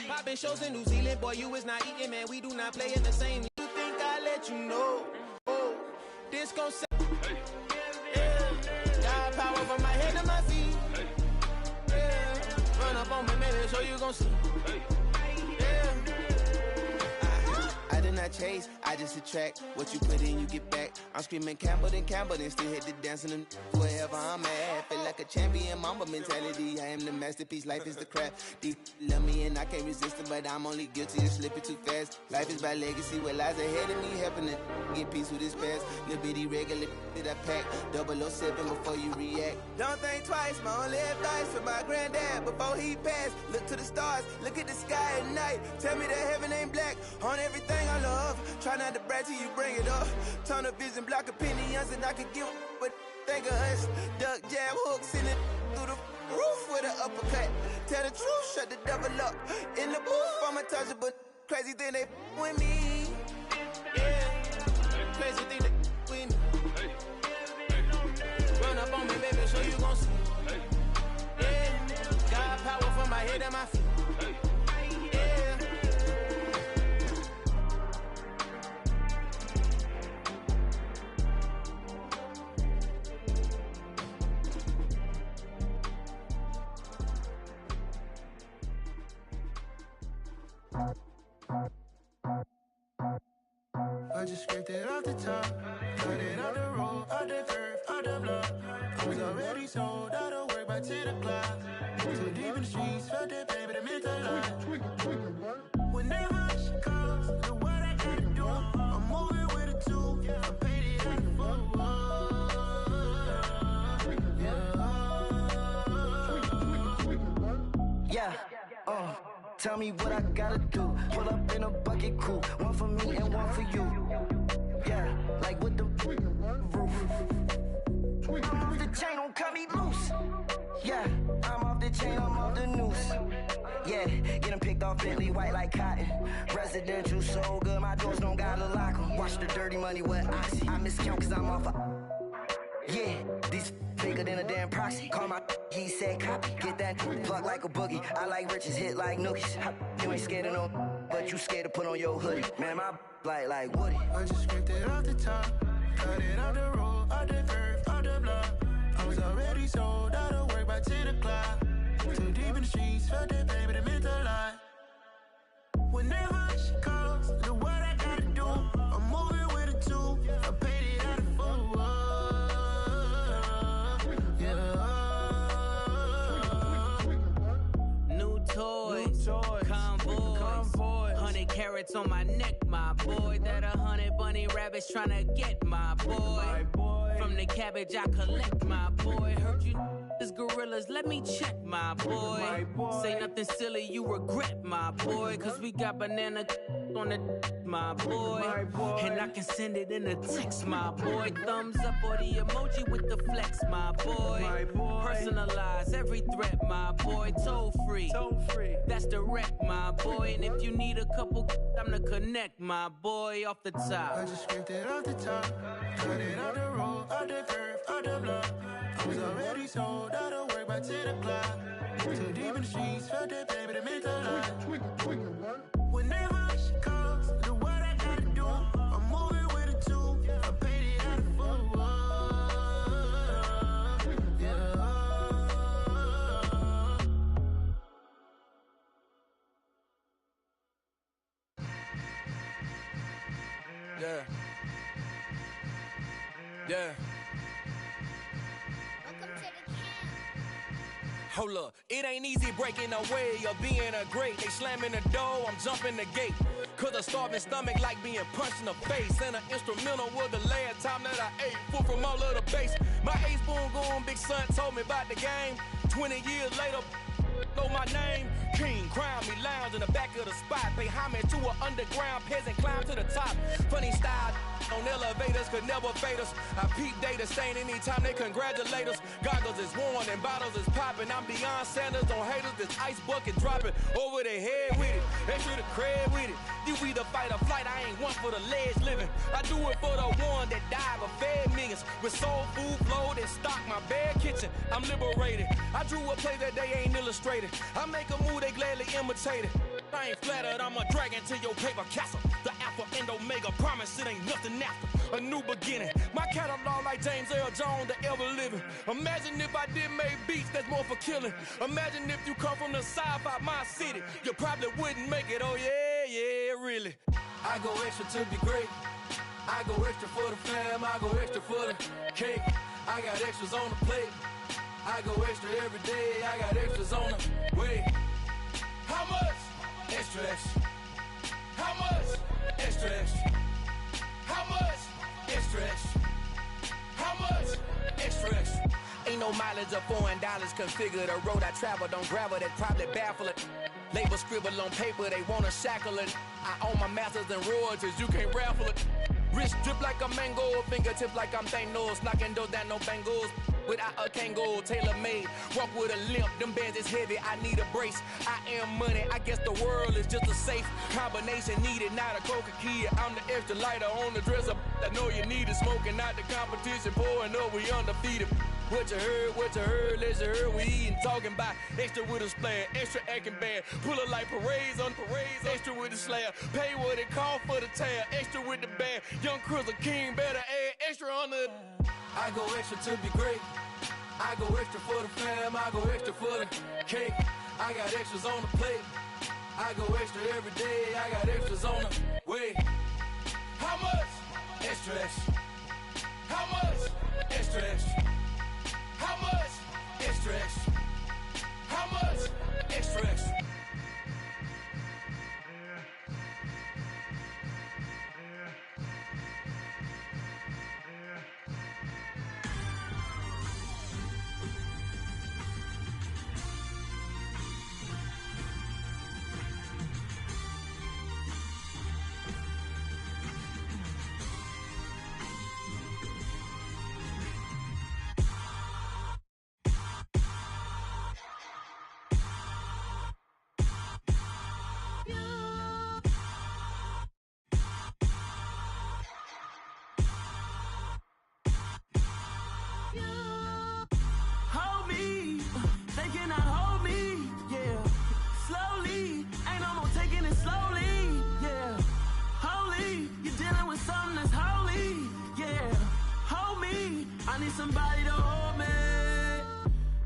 Popping shows in New Zealand, boy, you is not eating, man. We do not play in the same. You think I let you know? Oh, this gon' say. Yeah, got power from my head to my feet. Yeah, run up on me, baby, so you gon' see. I did not chase, I just attract. What you put in, you get back. I'm screaming Campbell, then still hit the dancing and wherever I'm at. Feel like a champion, mamba mentality. I am the masterpiece, life is the craft. Deep love me and I can't resist it, but I'm only guilty of slipping too fast. Life is by legacy, what lies ahead of me, helping to get peace with this past. Little bitty regular that I pack, 007 before you react. Don't think twice, my only advice for my granddad before he passed. Look to the stars, look at the sky at night. Tell me that heaven ain't black on everything I love. Try not to brag till you bring it up. Tunnel vision, block opinions, and I could give but think of us. Duck, jab, hooks in it through the roof with an uppercut. Tell the truth, shut the devil up. In the booth, I'm untouchable. Crazy thing they with me. Yeah, crazy thing they with me. Run up on me, baby, so you gon' see. Yeah, got power from my head and my feet. Yeah. I just scraped it off the top, cut it off the road, off the curve, off the block. I was already sold, out of work by 10 o'clock. Too deep in the streets, felt that pain, but it meant a lot. Whenever she calls, know what I gotta do. I'm moving with a two, I'm painted like a fool. Yeah, tell me what I gotta do. Pull up in a bucket crew, one for me and one for you. Yeah, like with the roof. I'm off the chain, don't cut me loose. Yeah, I'm off the chain, I'm off the noose. Yeah, get them picked off Bentley, white like cotton. Residential so good, my doors don't gotta lock them. Watch the dirty money with Oxy. I miscount cause I'm off a... Yeah, these bigger than a damn proxy. Call my he said copy. Get that plug like a boogie. I like riches, hit like nookies. You ain't scared of no, but you scared to put on your hoodie. Man, my like Woody. I just scraped it off the top, cut it off the road, off the curve, off the block. I was already sold, out of work by 10 o'clock. Too deep in the streets, felt that pain, but it meant a lot. Whenever she calls, know what I gotta do. I'm moving with a two, I paid it out of four. New toys, convoys, 100 carats on my neck, my boy. That 100 bunny rabbits tryna get my boy. From the cabbage I collect, my boy. Heard you This gorillas, let me check, my boy. Say nothing silly, you regret, my boy. Cause we got banana on the my boy. And I can send it in a text, my boy. Thumbs up or the emoji with the flex, my boy. Personalize every threat, my boy. Toll free. That's direct, my boy. And if you need a couple, I'm to connect, my boy, off the top. I just scraped it off the top. Cut it off the road, off the curve, off the block. I was already sold out of work by 10 o'clock. Too deep in the streets, felt that baby, that meant a lot. Whenever she calls, do what I gotta do. I'm moving with a two. I paid it out of full. Yeah. Hold up, it ain't easy breaking away or being a great. They slamming the door, I'm jumping the gate. Cause a starving stomach like being punched in the face. And an instrumental was the last time that I ate. Full from all of the bass. My ace boom goon, big son told me about the game. 20 years later, know my name. King, crown me, lounge in the back of the spot. Pay homage to an underground peasant, climb to the top. Funny style on elevators could never fade us. I peep data stain anytime they congratulate us. Goggles is worn and bottles is popping. I'm beyond Sanders on haters, this ice bucket dropping over their head with it. Extra the cred with it. You either fight or flight, I ain't one for the ledge living. I do it for the one that died but fed millions. With soul food flowed and stock my bad kitchen. I'm liberated. I drew a play that they ain't illustrated. I make a move, they gladly imitate it. I ain't flattered, I'm a dragon to your paper castle. The Alpha and Omega, promise it ain't nothing after. A new beginning. My catalog like James Earl Jones, the ever living. Imagine if I did make beats that's more for killing. Imagine if you come from the south out my city. You probably wouldn't make it, oh yeah, really. I go extra to be great. I go extra for the fam, I go extra for the cake. I got extras on the plate. I go extra every day, I got extras on the way. How much? Extra, extra. How much? Extra, extra. How much? Extra, extra. How much? Extra, extra. Ain't no mileage of $4 configure the road I travel. Don't gravel that probably baffle it. Label scribble on paper, they wanna shackle it. I own my masters and royalties, you can't raffle it. Wrist drip like a mango, fingertips like I'm Thanos. Knocking those down, no bangles. Without a Kango, tailor-made. Walk with a limp, them bands is heavy, I need a brace. I am money, I guess the world is just a safe combination needed, not a coca key. I'm the extra lighter on the dresser. I know you need it, smoking out the competition, pouring up, we undefeated. What you heard, let's you heard, we eating, talking about extra with a splash, extra acting bad, pull it like parades on parades, extra with the slab, pay what it cost for the tab, extra with the band, young Chris a king, better add extra on the. I go extra to be great. I go extra for the fam, I go extra for the cake. I got extras on the plate. I go extra every day, I got extras on the way. How much? Extra, extra. How much? Extra, extra. How much? Extra, extra. How much? Extra, extra.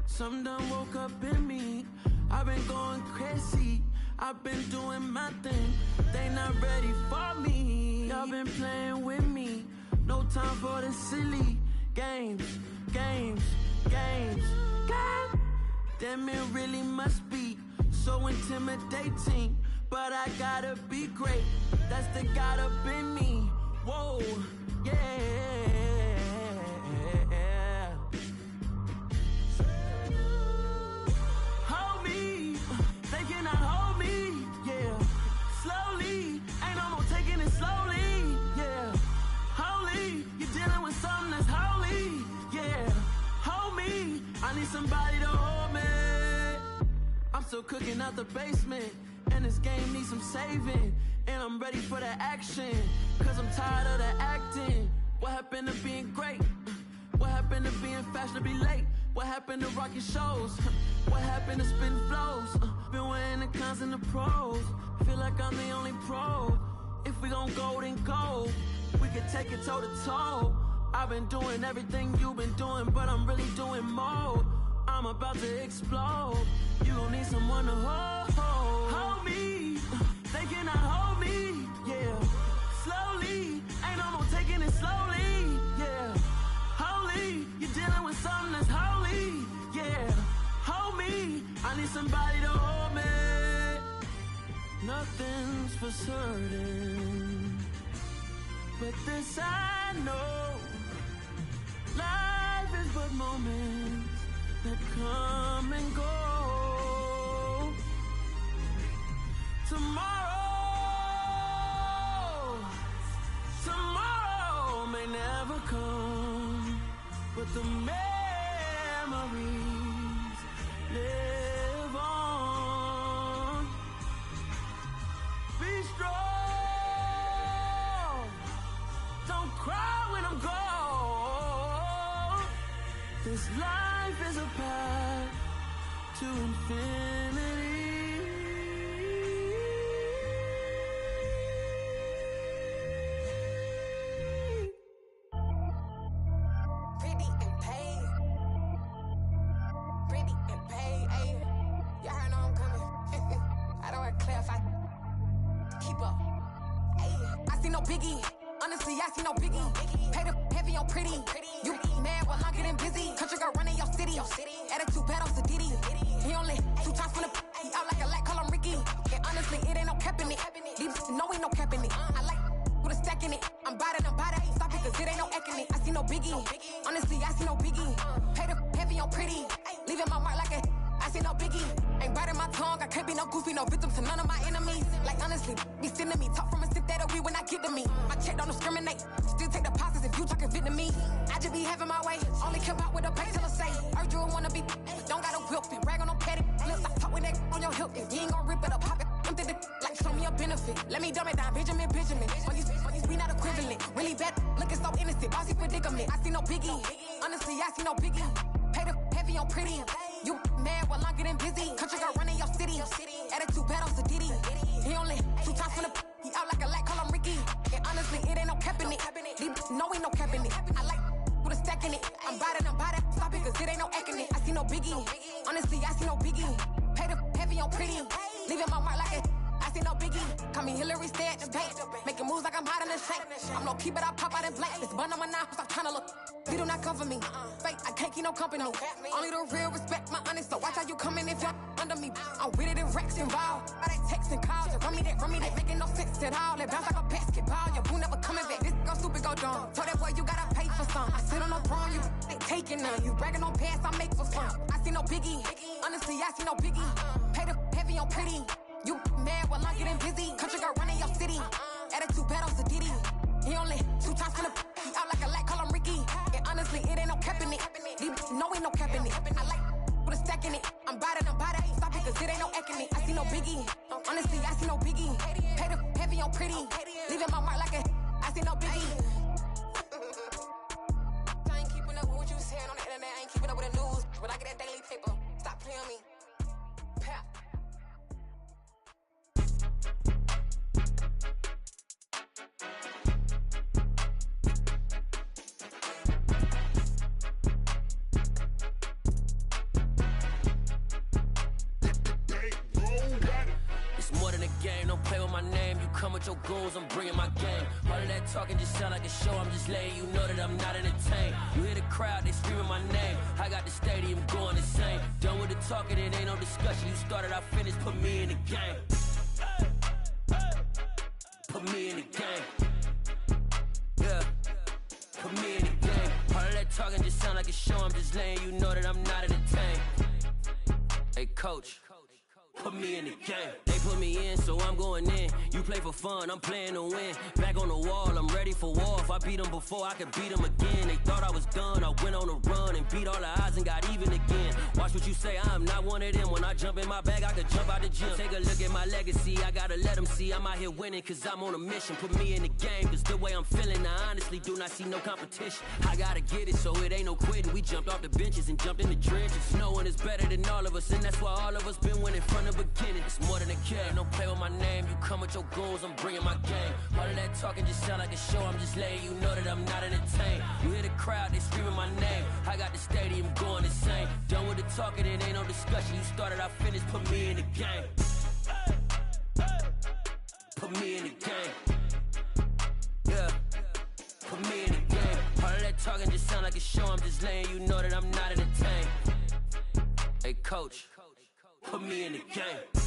Something done woke up in me. I've been going crazy. I've been doing my thing. They not ready for me. Y'all been playing with me. No time for the silly games. Damn, it really must be so intimidating. But I gotta be great. That's the God up in me. Whoa, yeah. it slowly, yeah. Holy, you're dealing with something that's holy, yeah. Hold me, I need somebody to hold me. I'm still cooking out the basement, and this game needs some saving. And I'm ready for the action, cause I'm tired of the acting. What happened to being great? What happened to being fashionably late? What happened to rocking shows? What happened to spitting flows? Been weighing the cons and the pros. Feel like I'm the only pro. If we gon' go, then go. We can take it toe to toe. I've been doing everything you've been doing, but I'm really doing more. I'm about to explode. You gon' need someone to hold me. They cannot hold me, yeah. Slowly, ain't no more taking it slowly, yeah. Holy, you're dealing with something that's holy, yeah. Hold me, I need somebody to hold me. Nothing's for certain, but this I know. Life is but moments that come and go. Tomorrow may never come, but the memories live on. Be strong, don't cry when I'm gone. This life is a path to infinity. Biggie, honestly, I see no biggie. Pay the heavy on pretty. You mad while I'm getting busy. Country girl running your city. Attitude bad on Diddy. He only 2 times from the he out like a light, call him Ricky. And honestly, it ain't no cap in it. These no ain't no cap in it. I like with a stack in it. I'm about it. Stop it, cause it ain't no acting it. I see no biggie. Honestly, I see no biggie. Pay the heavy on pretty. Leaving my mark like a I see no biggie. Ain't biting my tongue. I can't be no goofy, no victim to none of my enemies. Like honestly, be sending me talk from a sip that we when I get to me. My check don't discriminate. Still take deposits if you talking Vietnamese. I just be having my way. Only come out with a pay till I say. Heard you wanna be, don't got a whip and brag on no petty. Lips I talk with that on your hip. If you ain't gon' rip it up, pop it. Empty the like show me a benefit. Let me dumb it down, Benjamin. We not equivalent. Really bad, looking so innocent. Bossy predicament. I see no biggie. Honestly, I see no biggie. Pay the heavy on pretty. You mad while I'm getting busy. Country girl running your city. Attitude bad on Diddy. He only 2 times from the he out like a light, call him Ricky. And honestly, it ain't no cap in it. No ain't no cap in it. I like with a stack in it. I'm about it. Stop it, cause it ain't no acting it. I see no biggie. Honestly, I see no biggie. Pay the heavy on pretty. Leaving my mark like a I see no biggie. Call me Hillary, stay at the bank. Making moves like I'm hot in the shank. I'm no keep it, I pop out in blank. This bun on my knife, stop trying to look. They do not come for me. Fake, I can't keep no company. Only the real respect my honest. So watch how you coming if y'all under me. I'm with it in Rex involved. I they text and calls. Run me that, making no sense at all. It bounce like a basketball. Your boo never coming back. This go stupid, go dumb. Told that boy you gotta pay for some. I sit on no throne, you ain't taking none. You bragging on pants, I make for fun. I see no biggie. Honestly, I see no biggie. Pay the heavy on pretty. You mad while I'm getting busy. Country girl running your city. Attitude bad on Diddy. He only 2 times from the he out like a light, call him Ricky. And honestly, it ain't no cap in it. No ain't no cap in it. I like with a stack in it. I'm about it. Stop it, cause it ain't no acting it. I see no biggie. Honestly, I see no biggie. Pay the heavy on pretty. Leaving my mark like a I see no biggie. I ain't keeping up with what you saying on the internet. I ain't keeping up with the news. But I get that daily paper. Stop playing me. Pap. Come with your goons, I'm bringing my game. All of that talking just sound like a show. I'm just letting you know that I'm not entertained. You hear the crowd, they screaming my name. I got the stadium going insane. Done with the talking, it ain't no discussion. You started, I finished, put me in the game. Put me in the game. Yeah, put me in the game. All of that talking just sound like a show. I'm just letting you know that I'm not entertained. Hey, coach. Put me in the game. They put me in, so I'm going in. You play for fun, I'm playing to win. Back on the wall, I'm ready for war. If I beat them before, I could beat them again. They thought I was done, I went on a run and beat all the odds and got even again. Watch what you say, I'm not one of them. When I jump in my bag, I could jump out the gym. Take a look at my legacy, I gotta let them see I'm out here winning, cause I'm on a mission. Put me in the game, cause the way I'm feeling, I honestly do not see no competition. I gotta get it, so it ain't no quitting. We jumped off the benches and jumped in the trenches. No one is better than all of us, and that's why all of us been winning from the beginning. It's more than a game, don't play with my name. You come with your goons, I'm bringing my game. All of that talking just sound like a show, I'm just letting you know that I'm not entertained. You hear the crowd, they screaming my name. I got the stadium going insane. Done with the talking, it ain't no discussion. You started, I finished, put me in the game. Put me in the game. Yeah, put me in the game. All of that talking just sound like a show, I'm just letting you know that I'm not entertained. Hey coach, put me in the game.